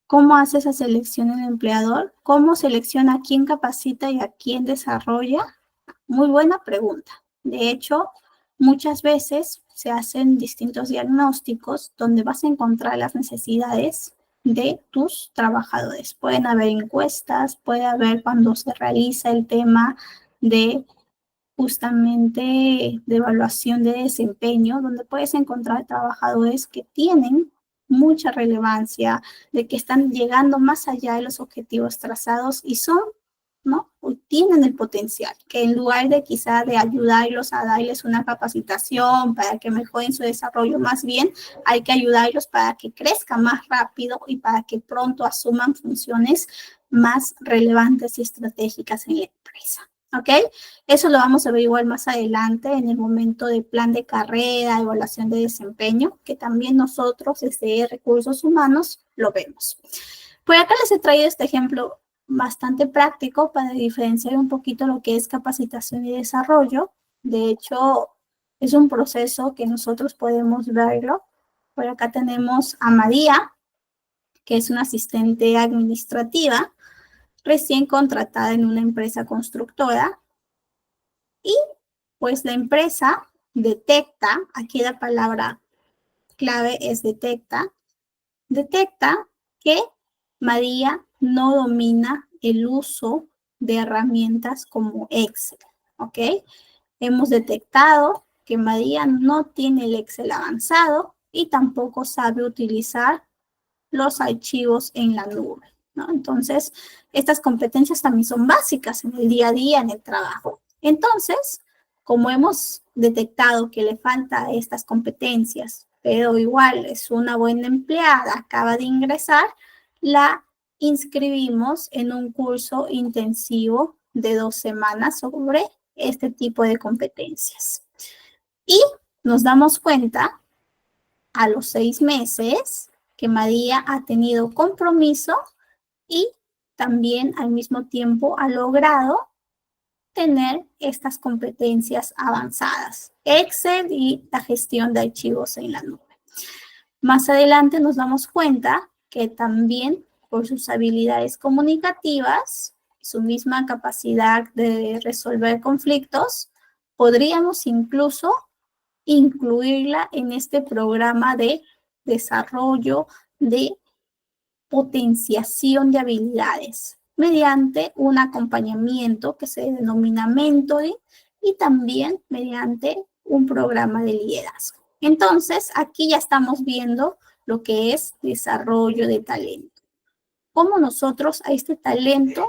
¿Cómo hace esa selección el empleador? ¿Cómo selecciona a quién capacita y a quién desarrolla? Muy buena pregunta. De hecho, muchas veces se hacen distintos diagnósticos donde vas a encontrar las necesidades de tus trabajadores. Pueden haber encuestas, puede haber cuando se realiza el tema de justamente de evaluación de desempeño, donde puedes encontrar trabajadores que tienen mucha relevancia, de que están llegando más allá de los objetivos trazados y son, ¿no? O tienen el potencial, que en lugar de quizá de ayudarlos a darles una capacitación para que mejoren su desarrollo, más bien hay que ayudarlos para que crezcan más rápido y para que pronto asuman funciones más relevantes y estratégicas en la empresa. ¿Ok? Eso lo vamos a ver igual más adelante en el momento de plan de carrera, evaluación de desempeño, que también nosotros desde Recursos Humanos lo vemos. Por acá les he traído este ejemplo bastante práctico para diferenciar un poquito lo que es capacitación y desarrollo. De hecho, es un proceso que nosotros podemos verlo. Por acá tenemos a María, que es una asistente administrativa recién contratada en una empresa constructora. Y pues la empresa detecta, aquí la palabra clave es detecta que María no domina el uso de herramientas como Excel, ¿ok? Hemos detectado que María no tiene el Excel avanzado y tampoco sabe utilizar los archivos en la nube, ¿no? Entonces, estas competencias también son básicas en el día a día, en el trabajo. Entonces, como hemos detectado que le falta estas competencias, pero igual es una buena empleada, acaba de ingresar, la inscribimos en un curso intensivo de 2 semanas sobre este tipo de competencias. Y nos damos cuenta a los 6 meses que María ha tenido compromiso y también al mismo tiempo ha logrado tener estas competencias avanzadas, Excel y la gestión de archivos en la nube. Más adelante nos damos cuenta que también por sus habilidades comunicativas, su misma capacidad de resolver conflictos, podríamos incluso incluirla en este programa de desarrollo de potenciación de habilidades mediante un acompañamiento que se denomina mentoring y también mediante un programa de liderazgo. Entonces, aquí ya estamos viendo lo que es desarrollo de talento. Cómo nosotros a este talento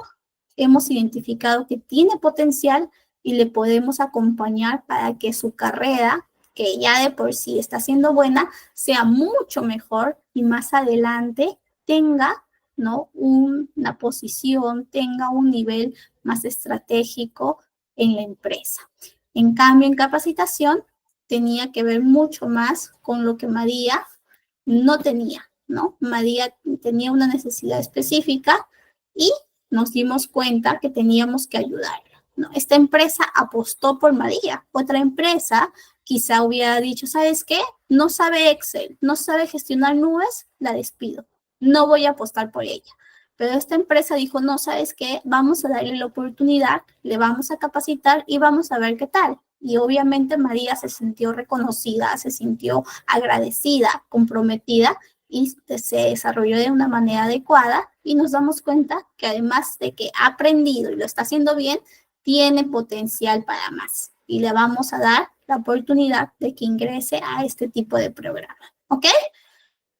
hemos identificado que tiene potencial y le podemos acompañar para que su carrera, que ya de por sí está siendo buena, sea mucho mejor y más adelante tenga, ¿no?, una posición, tenga un nivel más estratégico en la empresa. En cambio, en capacitación tenía que ver mucho más con lo que María no tenía, ¿no? María tenía una necesidad específica y nos dimos cuenta que teníamos que ayudarla, ¿no? Esta empresa apostó por María. Otra empresa quizá hubiera dicho, ¿sabes qué? No sabe Excel, no sabe gestionar nubes, la despido. No voy a apostar por ella. Pero esta empresa dijo, no, ¿sabes qué? Vamos a darle la oportunidad, le vamos a capacitar y vamos a ver qué tal. Y obviamente María se sintió reconocida, se sintió agradecida, comprometida y se desarrolló de una manera adecuada y nos damos cuenta que además de que ha aprendido y lo está haciendo bien, tiene potencial para más y le vamos a dar la oportunidad de que ingrese a este tipo de programa. ¿Ok?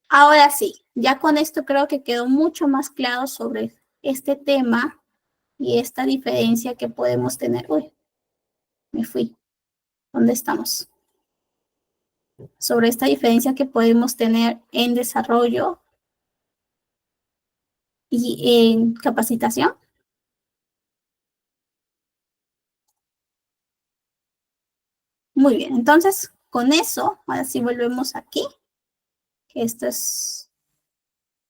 Ahora sí, ya con esto creo que quedó mucho más claro sobre este tema y esta diferencia que podemos tener. Uy, me fui. ¿Dónde estamos? Sobre esta diferencia que podemos tener en desarrollo y en capacitación. Muy bien, entonces con eso, ahora sí volvemos aquí. Esto es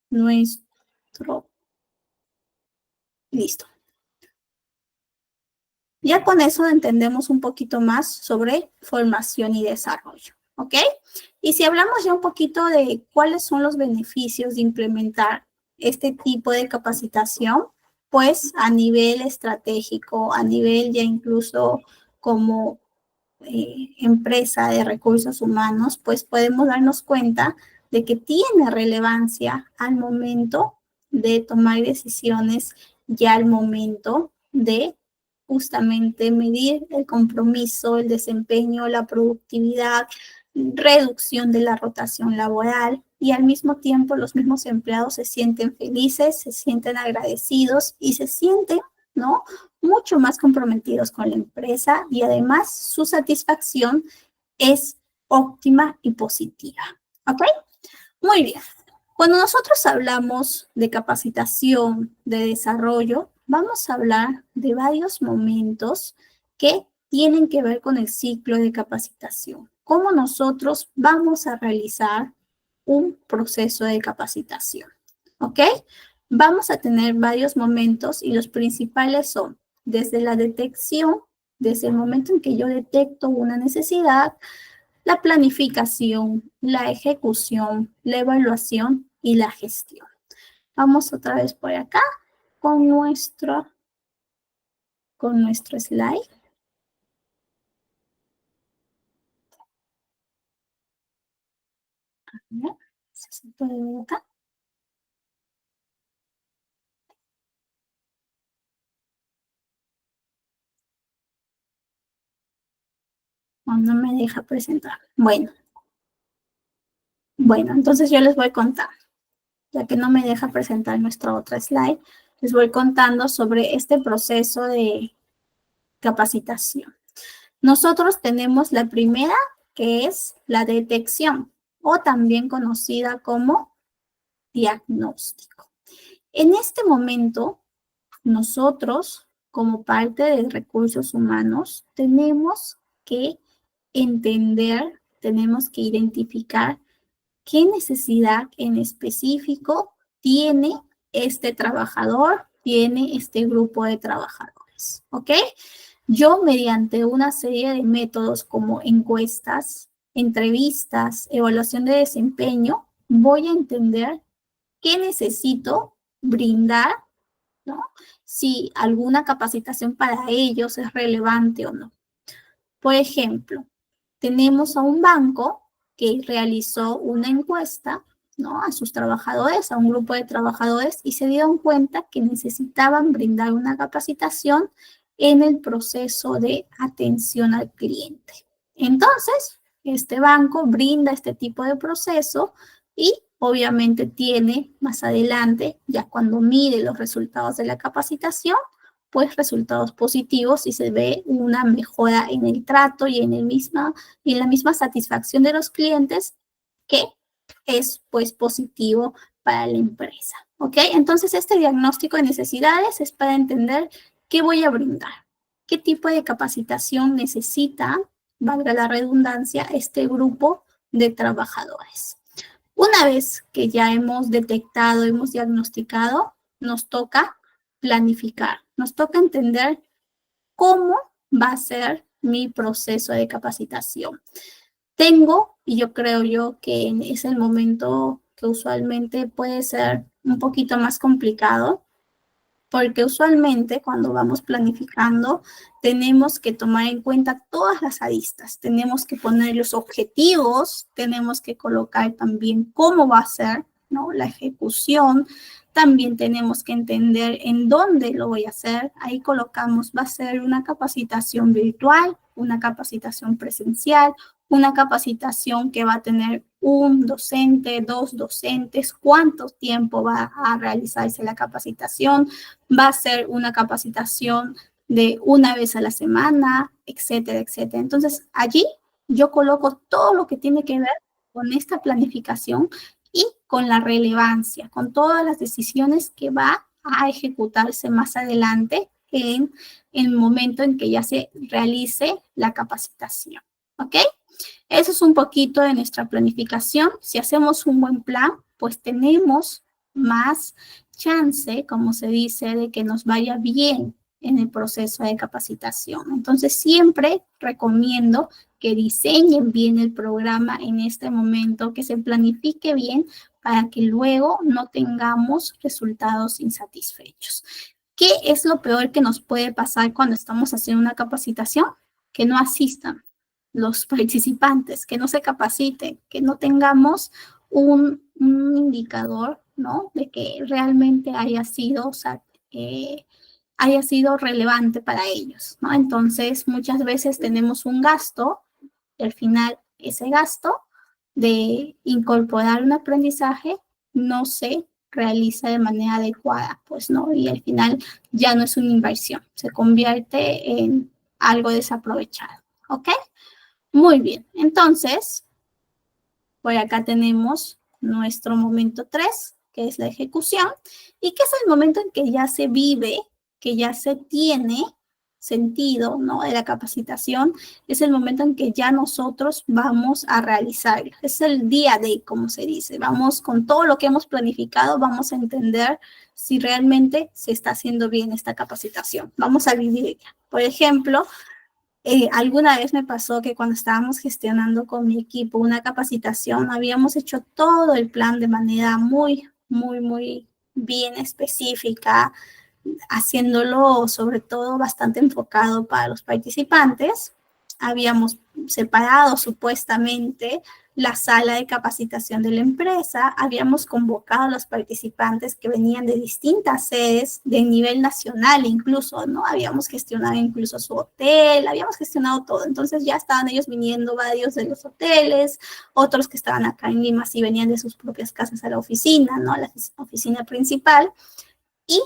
nuestro... Listo. Ya con eso entendemos un poquito más sobre formación y desarrollo, ¿ok? Y si hablamos ya un poquito de cuáles son los beneficios de implementar este tipo de capacitación, pues a nivel estratégico, a nivel ya incluso como empresa de recursos humanos, pues podemos darnos cuenta de que tiene relevancia al momento de tomar decisiones, ya al momento de justamente medir el compromiso, el desempeño, la productividad, reducción de la rotación laboral y al mismo tiempo los mismos empleados se sienten felices, se sienten agradecidos y se sienten, ¿no? Mucho más comprometidos con la empresa y además su satisfacción es óptima y positiva. ¿Ok? Muy bien. Cuando nosotros hablamos de capacitación, de desarrollo, vamos a hablar de varios momentos que tienen que ver con el ciclo de capacitación. Cómo nosotros vamos a realizar un proceso de capacitación. ¿Ok? Vamos a tener varios momentos y los principales son desde la detección, desde el momento en que yo detecto una necesidad, la planificación, la ejecución, la evaluación y la gestión. Vamos otra vez por acá con nuestro slide. A ver, si se puede ver acá. No me deja presentar. Bueno, entonces yo les voy contando. Ya que no me deja presentar nuestra otra slide, les voy contando sobre este proceso de capacitación. Nosotros tenemos la primera, que es la detección, o también conocida como diagnóstico. En este momento, nosotros, como parte de recursos humanos, tenemos que entender, tenemos que identificar qué necesidad en específico tiene este trabajador, tiene este grupo de trabajadores, ¿ok? Yo mediante una serie de métodos como encuestas, entrevistas, evaluación de desempeño, voy a entender qué necesito brindar, ¿no? Si alguna capacitación para ellos es relevante o no. Por ejemplo, tenemos a un banco que realizó una encuesta, ¿no? A sus trabajadores, a un grupo de trabajadores, y se dieron cuenta que necesitaban brindar una capacitación en el proceso de atención al cliente. Entonces, este banco brinda este tipo de proceso y obviamente tiene más adelante, ya cuando mide los resultados de la capacitación, pues resultados positivos y se ve una mejora en el trato y en la misma satisfacción de los clientes que es pues positivo para la empresa. ¿Ok? Entonces este diagnóstico de necesidades es para entender qué voy a brindar, qué tipo de capacitación necesita, valga la redundancia, este grupo de trabajadores. Una vez que ya hemos detectado, hemos diagnosticado, nos toca planificar, nos toca entender cómo va a ser mi proceso de capacitación. Y yo creo que es el momento que usualmente puede ser un poquito más complicado, porque usualmente cuando vamos planificando tenemos que tomar en cuenta todas las aristas, tenemos que poner los objetivos, tenemos que colocar también cómo va a ser, ¿no?, la ejecución, también tenemos que entender en dónde lo voy a hacer, ahí colocamos, va a ser una capacitación virtual, una capacitación presencial, una capacitación que va a tener un docente, dos docentes, cuánto tiempo va a realizarse la capacitación, va a ser una capacitación de una vez a la semana, etcétera, etcétera. Entonces, allí yo coloco todo lo que tiene que ver con esta planificación y con la relevancia, con todas las decisiones que va a ejecutarse más adelante en el momento en que ya se realice la capacitación. ¿Ok? Eso es un poquito de nuestra planificación. Si hacemos un buen plan, pues tenemos más chance, como se dice, de que nos vaya bien en el proceso de capacitación. Entonces, siempre recomiendo que diseñen bien el programa en este momento, que se planifique bien para que luego no tengamos resultados insatisfechos. ¿Qué es lo peor que nos puede pasar cuando estamos haciendo una capacitación? Que no asistan los participantes, que no se capaciten, que no tengamos un indicador, ¿no?, de que realmente haya sido, haya sido relevante para ellos, ¿no? Entonces, muchas veces tenemos un gasto y al final ese gasto de incorporar un aprendizaje no se realiza de manera adecuada, pues no, y al final ya no es una inversión, se convierte en algo desaprovechado, ¿ok? Muy bien, entonces, por acá tenemos nuestro momento 3, que es la ejecución, y que es el momento en que ya se vive, que ya se tiene sentido, ¿no?, de la capacitación, es el momento en que ya nosotros vamos a realizarlo. Es el día de, como se dice, vamos con todo lo que hemos planificado, vamos a entender si realmente se está haciendo bien esta capacitación. Vamos a vivirla. Por ejemplo, alguna vez me pasó que cuando estábamos gestionando con mi equipo una capacitación, habíamos hecho todo el plan de manera muy, muy, muy bien específica, haciéndolo sobre todo bastante enfocado para los participantes. Habíamos separado supuestamente la sala de capacitación de la empresa, habíamos convocado a los participantes que venían de distintas sedes de nivel nacional incluso, ¿no? Habíamos gestionado incluso su hotel, habíamos gestionado todo. Entonces ya estaban ellos viniendo varios de los hoteles, otros que estaban acá en Lima sí venían de sus propias casas a la oficina, ¿no?, a la oficina principal. Y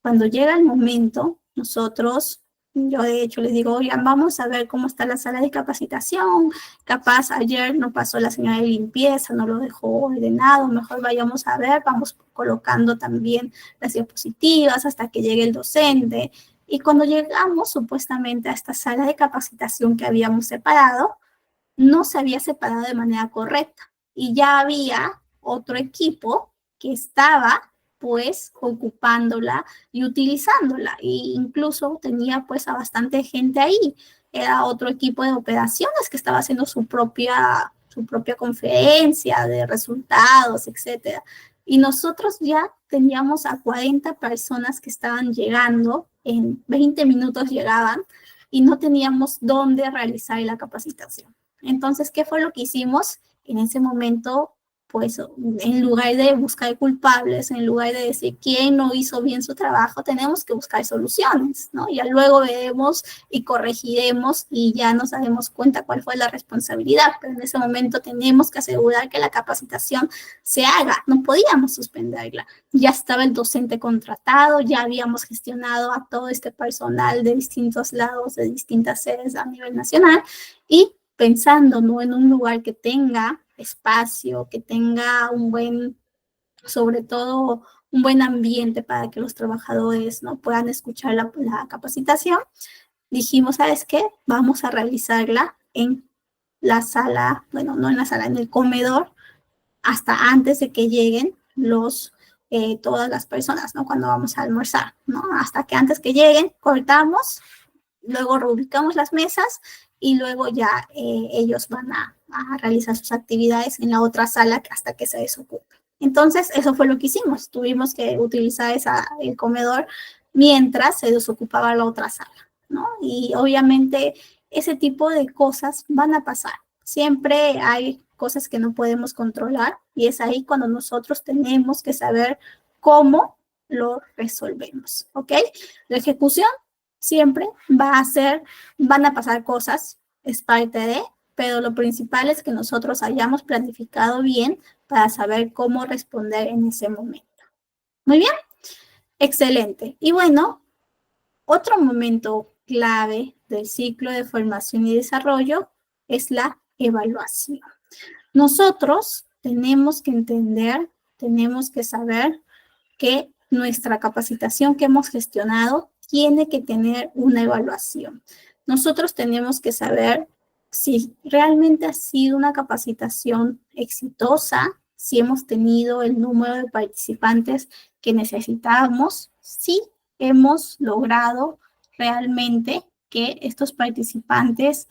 cuando llega el momento, nosotros, yo de hecho les digo, oigan, vamos a ver cómo está la sala de capacitación, capaz ayer no pasó la señora de limpieza, no lo dejó ordenado, mejor vayamos a ver, vamos colocando también las diapositivas hasta que llegue el docente. Y cuando llegamos supuestamente a esta sala de capacitación que habíamos separado, no se había separado de manera correcta y ya había otro equipo que estaba pues ocupándola y utilizándola, e incluso tenía pues a bastante gente ahí. Era otro equipo de operaciones que estaba haciendo su propia conferencia de resultados, etcétera. Y nosotros ya teníamos a 40 personas que estaban llegando, en 20 minutos llegaban, y no teníamos dónde realizar la capacitación. Entonces, ¿qué fue lo que hicimos? En ese momento, pues, en lugar de buscar culpables, en lugar de decir quién no hizo bien su trabajo, tenemos que buscar soluciones, ¿no? Ya luego veremos y corregiremos y ya nos daremos cuenta cuál fue la responsabilidad, pero en ese momento tenemos que asegurar que la capacitación se haga, no podíamos suspenderla. Ya estaba el docente contratado, ya habíamos gestionado a todo este personal de distintos lados, de distintas sedes a nivel nacional, y pensando, ¿no?, en un lugar que tenga espacio, que tenga sobre todo, un buen ambiente para que los trabajadores, ¿no?, puedan escuchar la capacitación, dijimos, ¿sabes qué? Vamos a realizarla en la sala, bueno, no en la sala, en el comedor, hasta antes de que lleguen todas las personas, ¿no? Cuando vamos a almorzar, ¿no? Hasta que antes que lleguen, cortamos, luego reubicamos las mesas y luego ya ellos van a realizar sus actividades en la otra sala hasta que se desocupe. Entonces, eso fue lo que hicimos. Tuvimos que utilizar el comedor mientras se desocupaba la otra sala, ¿no? Y obviamente ese tipo de cosas van a pasar. Siempre hay cosas que no podemos controlar y es ahí cuando nosotros tenemos que saber cómo lo resolvemos, ¿ok? La ejecución siempre van a pasar cosas, es parte de, pero lo principal es que nosotros hayamos planificado bien para saber cómo responder en ese momento. Muy bien, excelente. Y bueno, otro momento clave del ciclo de formación y desarrollo es la evaluación. Nosotros tenemos que entender, tenemos que saber que nuestra capacitación que hemos gestionado tiene que tener una evaluación. Nosotros tenemos que saber si realmente ha sido una capacitación exitosa, si hemos tenido el número de participantes que necesitábamos, si hemos logrado realmente que estos participantes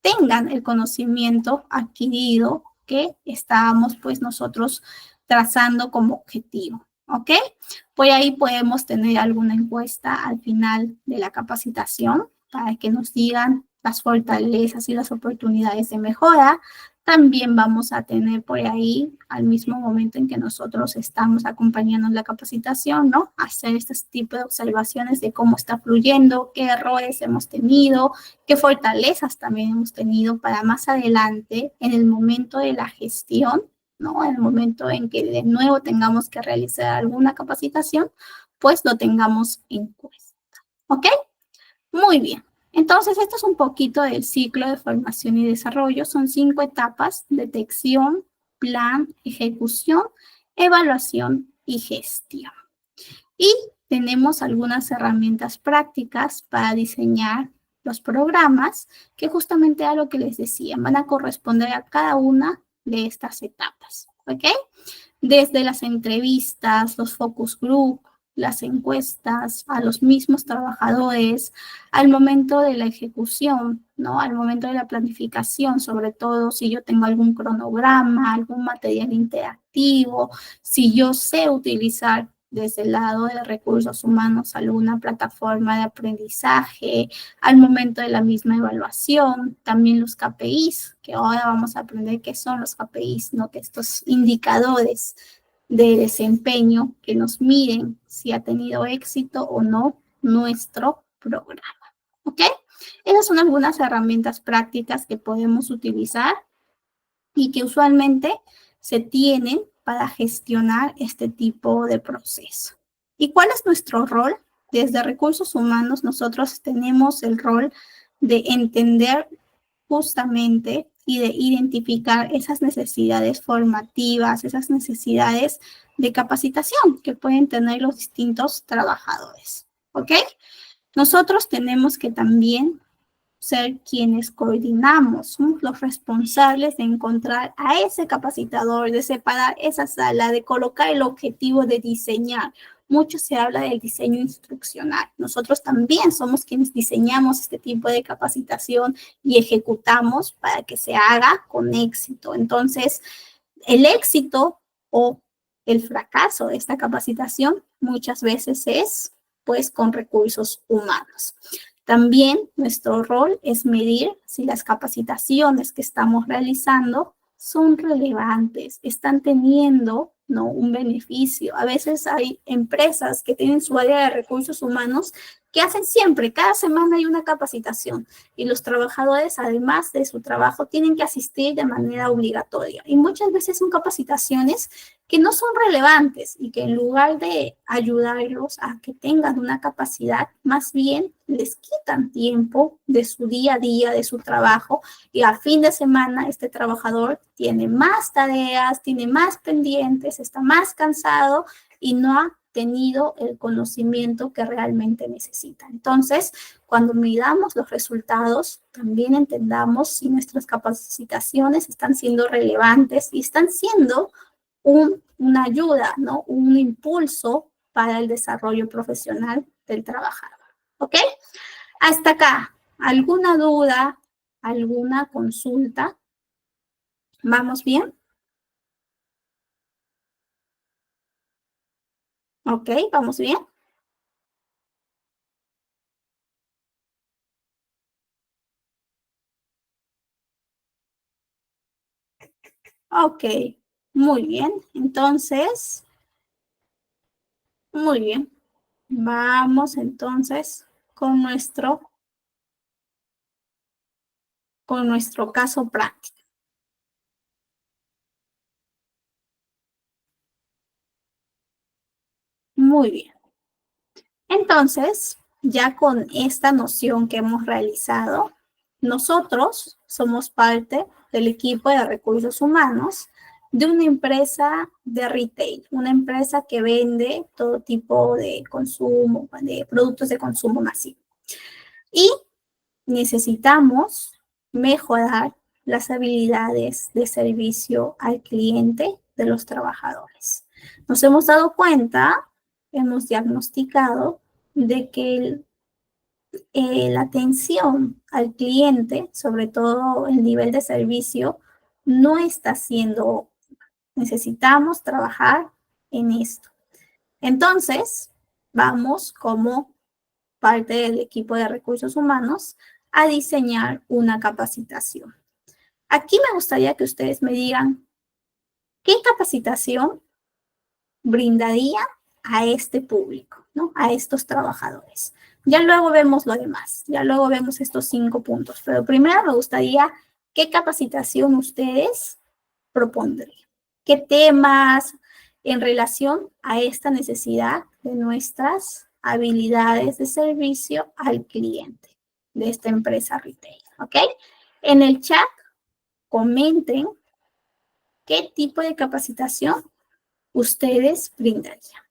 tengan el conocimiento adquirido que estábamos pues nosotros trazando como objetivo, ¿ok? Pues ahí podemos tener alguna encuesta al final de la capacitación para que nos digan las fortalezas y las oportunidades de mejora. También vamos a tener por ahí, al mismo momento en que nosotros estamos acompañando la capacitación, ¿no? Hacer este tipo de observaciones de cómo está fluyendo, qué errores hemos tenido, qué fortalezas también hemos tenido para más adelante, en el momento de la gestión, ¿no? En el momento en que de nuevo tengamos que realizar alguna capacitación, pues lo tengamos en cuenta, ¿ok? Muy bien. Entonces, esto es un poquito del ciclo de formación y desarrollo. Son 5 etapas: detección, plan, ejecución, evaluación y gestión. Y tenemos algunas herramientas prácticas para diseñar los programas que justamente a lo que les decía, van a corresponder a cada una de estas etapas, ¿ok? Desde las entrevistas, los focus group, las encuestas, a los mismos trabajadores, al momento de la ejecución, ¿no? Al momento de la planificación, sobre todo si yo tengo algún cronograma, algún material interactivo, si yo sé utilizar desde el lado de recursos humanos alguna plataforma de aprendizaje, al momento de la misma evaluación, también los KPIs, que ahora vamos a aprender qué son los KPIs, ¿no? Que estos indicadores de desempeño que nos miden si ha tenido éxito o no nuestro programa, ¿ok? Esas son algunas herramientas prácticas que podemos utilizar y que usualmente se tienen para gestionar este tipo de proceso. ¿Y cuál es nuestro rol? Desde recursos humanos nosotros tenemos el rol de entender justamente y de identificar esas necesidades formativas, esas necesidades de capacitación que pueden tener los distintos trabajadores, ¿ok? Nosotros tenemos que también ser quienes coordinamos, somos los responsables de encontrar a ese capacitador, de separar esa sala, de colocar el objetivo, de diseñar. Mucho se habla del diseño instruccional. Nosotros también somos quienes diseñamos este tipo de capacitación y ejecutamos para que se haga con éxito. Entonces, el éxito o el fracaso de esta capacitación muchas veces es, pues, con recursos humanos. También nuestro rol es medir si las capacitaciones que estamos realizando son relevantes, están teniendo, ¿no?, un beneficio. A veces hay empresas que tienen su área de recursos humanos que hacen siempre, cada semana hay una capacitación y los trabajadores, además de su trabajo, tienen que asistir de manera obligatoria. Y muchas veces son capacitaciones que no son relevantes y que en lugar de ayudarlos a que tengan una capacidad, más bien les quitan tiempo de su día a día, de su trabajo, y a fin de semana este trabajador tiene más tareas, tiene más pendientes, está más cansado y no ha obtenido el conocimiento que realmente necesita. Entonces, cuando miramos los resultados, también entendamos si nuestras capacitaciones están siendo relevantes y están siendo una ayuda, ¿no? Un impulso para el desarrollo profesional del trabajador. ¿Ok? Hasta acá, ¿alguna duda, alguna consulta? ¿Vamos bien? ¿Ok? ¿Vamos bien? Ok, muy bien. Entonces, muy bien. Vamos entonces con nuestro caso práctico. Muy bien. Entonces, ya con esta noción que hemos realizado, nosotros somos parte del equipo de recursos humanos de una empresa de retail, una empresa que vende todo tipo de consumo, de productos de consumo masivo. Y necesitamos mejorar las habilidades de servicio al cliente de los trabajadores. Nos hemos dado cuenta, hemos diagnosticado de que la atención al cliente, sobre todo el nivel de servicio, no está siendo, necesitamos trabajar en esto. Entonces, vamos como parte del equipo de recursos humanos a diseñar una capacitación. Aquí me gustaría que ustedes me digan qué capacitación brindaría a este público, ¿no? A estos trabajadores. Ya luego vemos lo demás, ya luego vemos estos 5 puntos, pero primero me gustaría qué capacitación ustedes propondrían, qué temas en relación a esta necesidad de nuestras habilidades de servicio al cliente de esta empresa retail, ¿ok? En el chat comenten qué tipo de capacitación ustedes brindarían.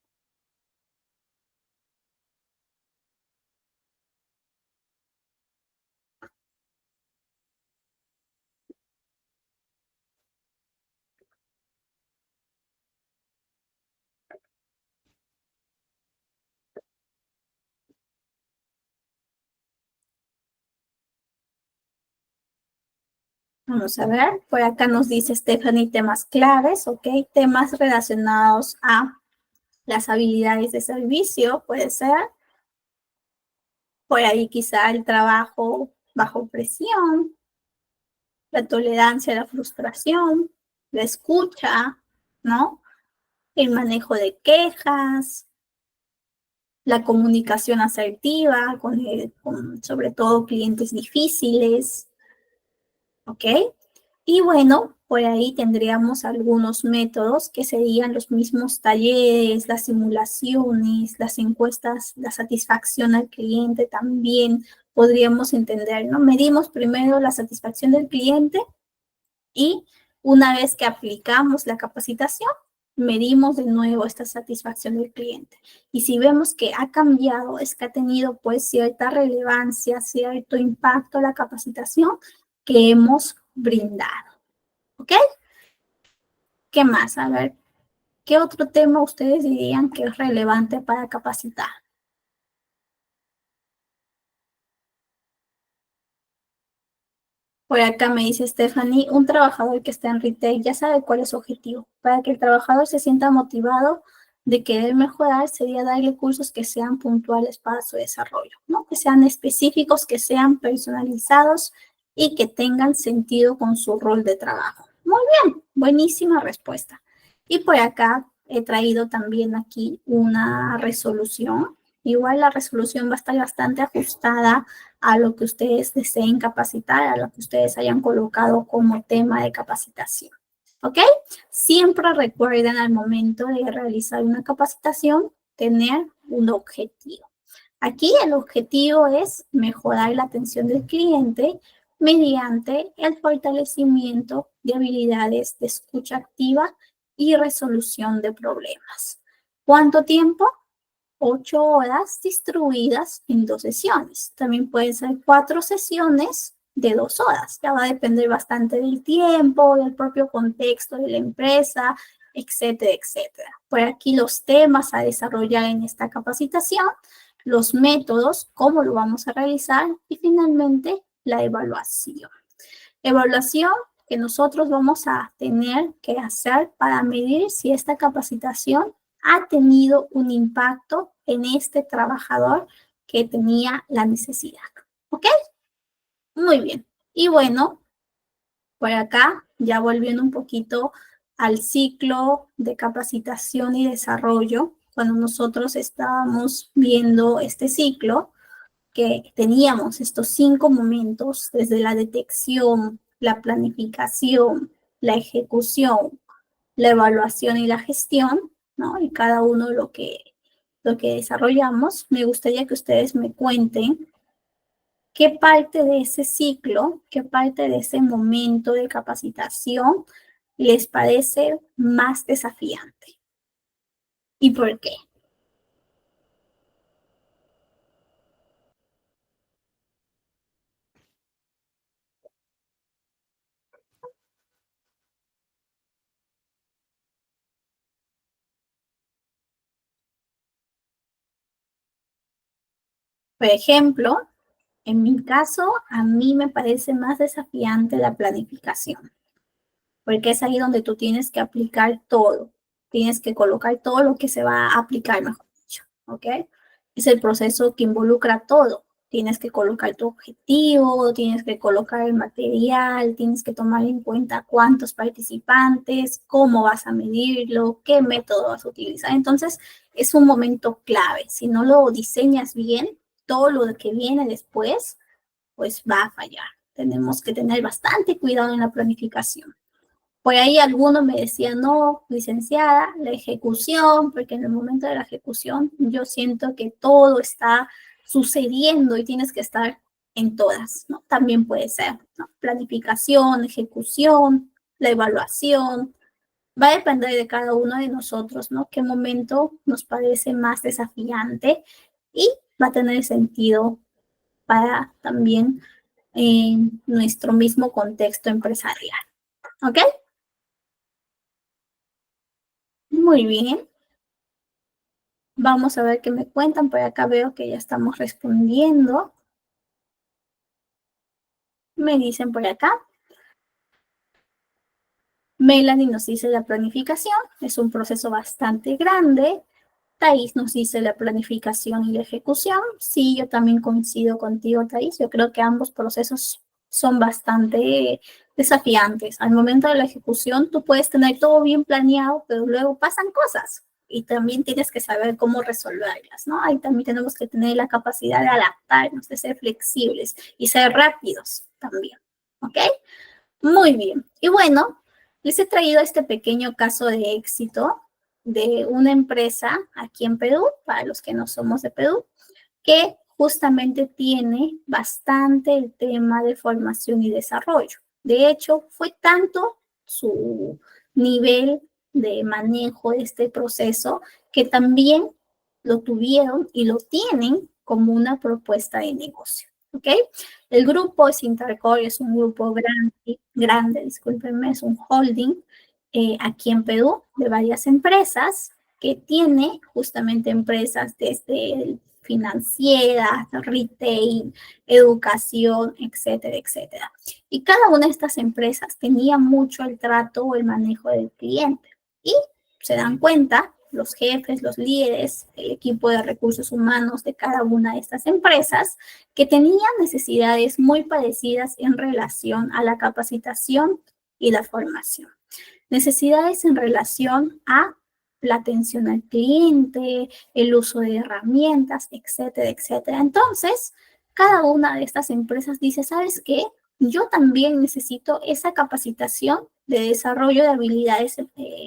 Vamos a ver, por acá nos dice Stephanie temas claves, ¿ok? Temas relacionados a las habilidades de servicio, puede ser. Por ahí quizá el trabajo bajo presión, la tolerancia a la frustración, la escucha, ¿no? El manejo de quejas, la comunicación asertiva con sobre todo clientes difíciles, ¿ok? Y bueno, por ahí tendríamos algunos métodos que serían los mismos talleres, las simulaciones, las encuestas, la satisfacción al cliente también podríamos entender, ¿no? Medimos primero la satisfacción del cliente y una vez que aplicamos la capacitación, medimos de nuevo esta satisfacción del cliente. Y si vemos que ha cambiado, es que ha tenido pues cierta relevancia, cierto impacto la capacitación que hemos brindado. ¿Ok? ¿Qué más? A ver, ¿qué otro tema ustedes dirían que es relevante para capacitar? Por acá me dice Stephanie, un trabajador que está en retail ya sabe cuál es su objetivo. Para que el trabajador se sienta motivado de querer mejorar, sería darle cursos que sean puntuales para su desarrollo, ¿no? Que sean específicos, que sean personalizados y que tengan sentido con su rol de trabajo. Muy bien, buenísima respuesta. Y por acá he traído también aquí una resolución. Igual la resolución va a estar bastante ajustada a lo que ustedes deseen capacitar, a lo que ustedes hayan colocado como tema de capacitación. ¿Ok? Siempre recuerden al momento de realizar una capacitación tener un objetivo. Aquí el objetivo es mejorar la atención del cliente mediante el fortalecimiento de habilidades de escucha activa y resolución de problemas. ¿Cuánto tiempo? 8 horas distribuidas en 2 sesiones. También pueden ser 4 sesiones de 2 horas. Ya va a depender bastante del tiempo, del propio contexto de la empresa, etcétera, etcétera. Por aquí los temas a desarrollar en esta capacitación, los métodos, cómo lo vamos a realizar y finalmente la evaluación. Evaluación que nosotros vamos a tener que hacer para medir si esta capacitación ha tenido un impacto en este trabajador que tenía la necesidad. ¿Ok? Muy bien. Y bueno, por acá, ya volviendo un poquito al ciclo de capacitación y desarrollo, cuando nosotros estábamos viendo este ciclo, que teníamos estos 5 momentos, desde la detección, la planificación, la ejecución, la evaluación y la gestión, ¿no? Y cada uno lo que desarrollamos, me gustaría que ustedes me cuenten qué parte de ese ciclo, qué parte de ese momento de capacitación les parece más desafiante y por qué. Por ejemplo, en mi caso, a mí me parece más desafiante la planificación, porque es ahí donde tú tienes que aplicar todo, tienes que colocar todo lo que se va a aplicar, mejor dicho, ¿ok? Es el proceso que involucra todo. Tienes que colocar tu objetivo, tienes que colocar el material, tienes que tomar en cuenta cuántos participantes, cómo vas a medirlo, qué método vas a utilizar. Entonces, es un momento clave. Si no lo diseñas bien, todo lo que viene después, pues va a fallar. Tenemos que tener bastante cuidado en la planificación. Por ahí algunos me decían, no, licenciada, la ejecución, porque en el momento de la ejecución yo siento que todo está sucediendo y tienes que estar en todas, ¿no? También puede ser, ¿no? Planificación, ejecución, la evaluación. Va a depender de cada uno de nosotros, ¿no? Qué momento nos parece más desafiante y va a tener sentido para también nuestro mismo contexto empresarial. ¿Ok? Muy bien. Vamos a ver qué me cuentan. Por acá veo que ya estamos respondiendo. Me dicen por acá. Melanie nos dice la planificación. Es un proceso bastante grande. Thais nos dice la planificación y la ejecución. Sí, yo también coincido contigo, Thais. Yo creo que ambos procesos son bastante desafiantes. Al momento de la ejecución, tú puedes tener todo bien planeado, pero luego pasan cosas y también tienes que saber cómo resolverlas, ¿no? Ahí también tenemos que tener la capacidad de adaptarnos, de ser flexibles y ser rápidos también, ¿ok? Muy bien. Y bueno, les he traído este pequeño caso de éxito de una empresa aquí en Perú, para los que no somos de Perú, que justamente tiene bastante el tema de formación y desarrollo. De hecho, fue tanto su nivel de manejo de este proceso que también lo tuvieron y lo tienen como una propuesta de negocio. ¿Ok? El grupo es Intercore, es un grupo grande, discúlpenme, es un holding aquí en Perú de varias empresas que tiene justamente empresas desde financieras, retail, educación, etcétera, etcétera. Y cada una de estas empresas tenía mucho el trato o el manejo del cliente. Y se dan cuenta los jefes, los líderes, el equipo de recursos humanos de cada una de estas empresas, que tenían necesidades muy parecidas en relación a la capacitación y la formación. Necesidades en relación a la atención al cliente, el uso de herramientas, etcétera, etcétera. Entonces, cada una de estas empresas dice, ¿sabes qué? Yo también necesito esa capacitación de desarrollo de habilidades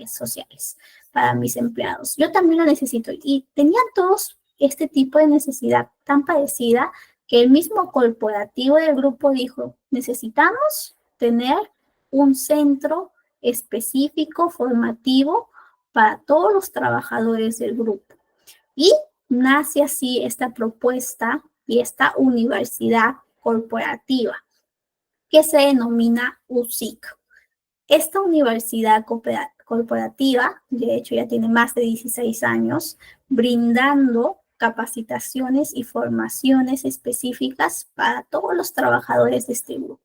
sociales para mis empleados. Yo también lo necesito. Y tenían todos este tipo de necesidad tan parecida que el mismo corporativo del grupo dijo, necesitamos tener un centro específico, formativo, para todos los trabajadores del grupo. Y nace así esta propuesta y esta universidad corporativa que se denomina USIC. Esta universidad corporativa, de hecho ya tiene más de 16 años, brindando capacitaciones y formaciones específicas para todos los trabajadores de este grupo.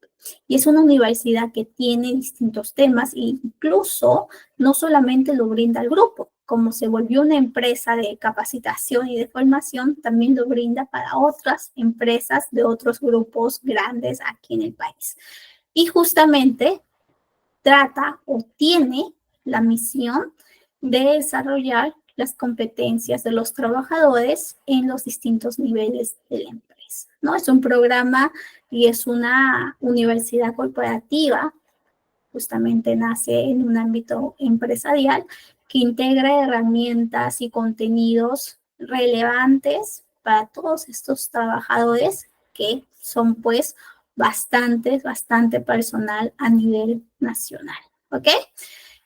Y es una universidad que tiene distintos temas e incluso no solamente lo brinda al grupo, como se volvió una empresa de capacitación y de formación, también lo brinda para otras empresas de otros grupos grandes aquí en el país. Y justamente trata o tiene la misión de desarrollar las competencias de los trabajadores en los distintos niveles de la empresa, ¿no? Es un programa y es una universidad corporativa, justamente nace en un ámbito empresarial que integra herramientas y contenidos relevantes para todos estos trabajadores que son pues bastante personal a nivel nacional, ¿ok?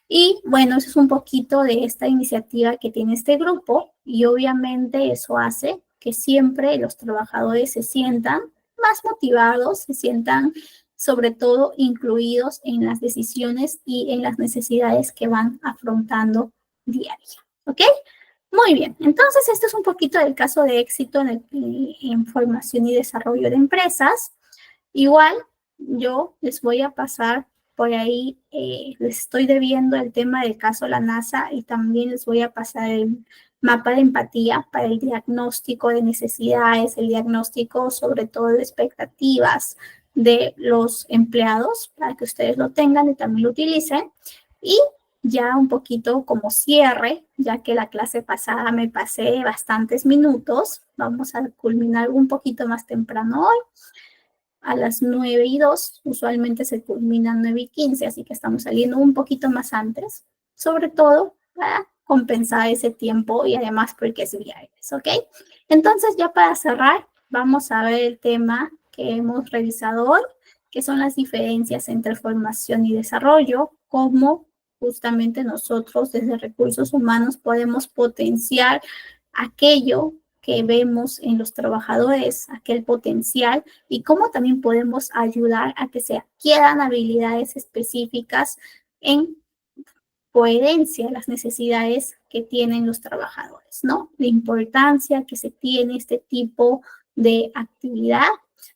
Y bueno, eso es un poquito de esta iniciativa que tiene este grupo y obviamente eso hace que siempre los trabajadores se sientan más motivados, se sientan sobre todo incluidos en las decisiones y en las necesidades que van afrontando día a día, ¿ok? Muy bien, entonces este es un poquito del caso de éxito en formación y desarrollo de empresas. Igual yo les voy a pasar por ahí, les estoy debiendo el tema del caso La NASA y también les voy a pasar el mapa de empatía para el diagnóstico de necesidades, el diagnóstico sobre todo de expectativas de los empleados para que ustedes lo tengan y también lo utilicen. Y ya un poquito como cierre, ya que la clase pasada me pasé bastantes minutos, vamos a culminar un poquito más temprano hoy a las 9:02, usualmente se culmina 9:15, así que estamos saliendo un poquito más antes, sobre todo para compensar ese tiempo y además porque es viernes, ¿ok? Entonces ya para cerrar, vamos a ver el tema que hemos revisado hoy, que son las diferencias entre formación y desarrollo, cómo justamente nosotros desde recursos humanos podemos potenciar aquello que vemos en los trabajadores, aquel potencial, y cómo también podemos ayudar a que se adquieran habilidades específicas en coherencia a las necesidades que tienen los trabajadores, ¿no? La importancia que se tiene este tipo de actividad,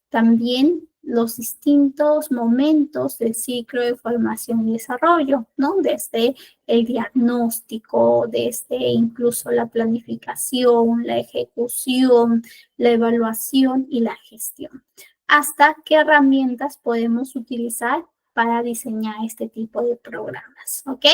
también los distintos momentos del ciclo de formación y desarrollo, ¿no? Desde el diagnóstico, desde incluso la planificación, la ejecución, la evaluación y la gestión. Hasta qué herramientas podemos utilizar para diseñar este tipo de programas, ¿ok?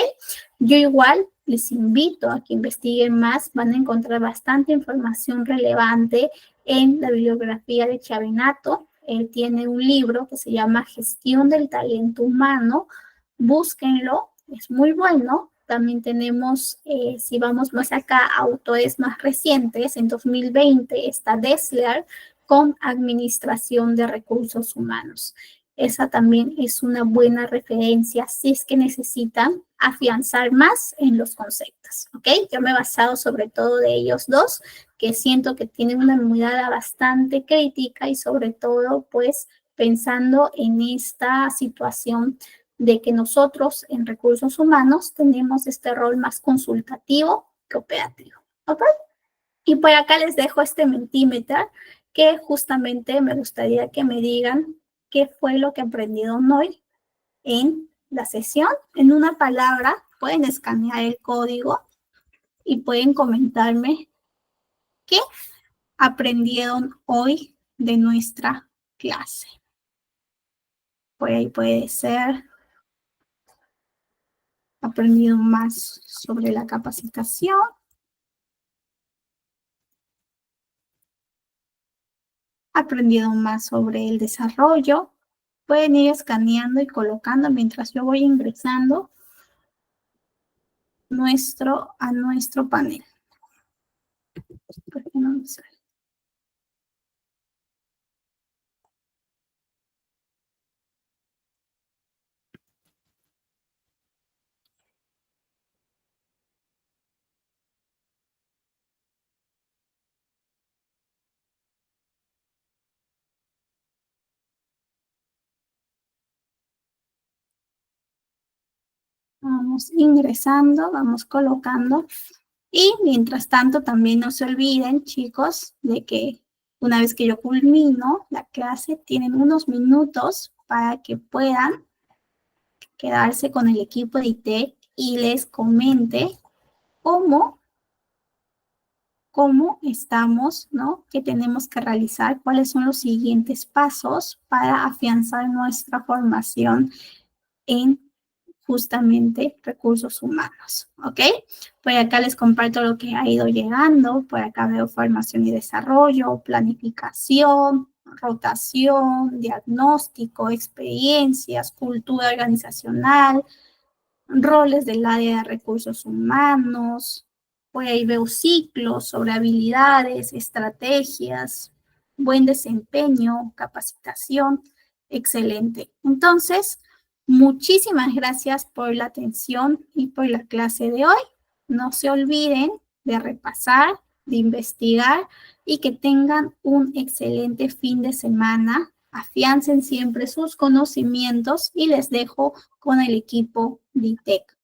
Yo igual les invito a que investiguen más, van a encontrar bastante información relevante en la bibliografía de Chavinato. Él tiene un libro que se llama Gestión del Talento Humano, búsquenlo, es muy bueno. También tenemos, si vamos más acá, autores más recientes, en 2020 está Dessler con Administración de Recursos Humanos. Esa también es una buena referencia si es que necesitan afianzar más en los conceptos, ¿ok? Yo me he basado sobre todo de ellos dos, que siento que tienen una mirada bastante crítica y sobre todo, pues, pensando en esta situación de que nosotros en recursos humanos tenemos este rol más consultativo que operativo, ¿ok? Y por acá les dejo este Mentimeter que justamente me gustaría que me digan qué fue lo que aprendieron hoy en la sesión. En una palabra, pueden escanear el código y pueden comentarme qué aprendieron hoy de nuestra clase. Por ahí puede ser aprendieron más sobre la capacitación, aprendieron más sobre el desarrollo. Pueden ir escaneando y colocando mientras yo voy ingresando a nuestro panel. ¿Por qué no me sale? Vamos ingresando, vamos colocando. Y mientras tanto, también no se olviden, chicos, de que una vez que yo culmino la clase, tienen unos minutos para que puedan quedarse con el equipo de ITEC y les comente cómo estamos, ¿no? ¿Qué tenemos que realizar? ¿Cuáles son los siguientes pasos para afianzar nuestra formación en justamente recursos humanos? ¿Ok? Por acá les comparto lo que ha ido llegando. Por acá veo formación y desarrollo, planificación, rotación, diagnóstico, experiencias, cultura organizacional, roles del área de recursos humanos. Por ahí veo ciclos sobre habilidades, estrategias, buen desempeño, capacitación. Excelente. Entonces, muchísimas gracias por la atención y por la clase de hoy. No se olviden de repasar, de investigar y que tengan un excelente fin de semana. Afiancen siempre sus conocimientos y les dejo con el equipo de ITEC.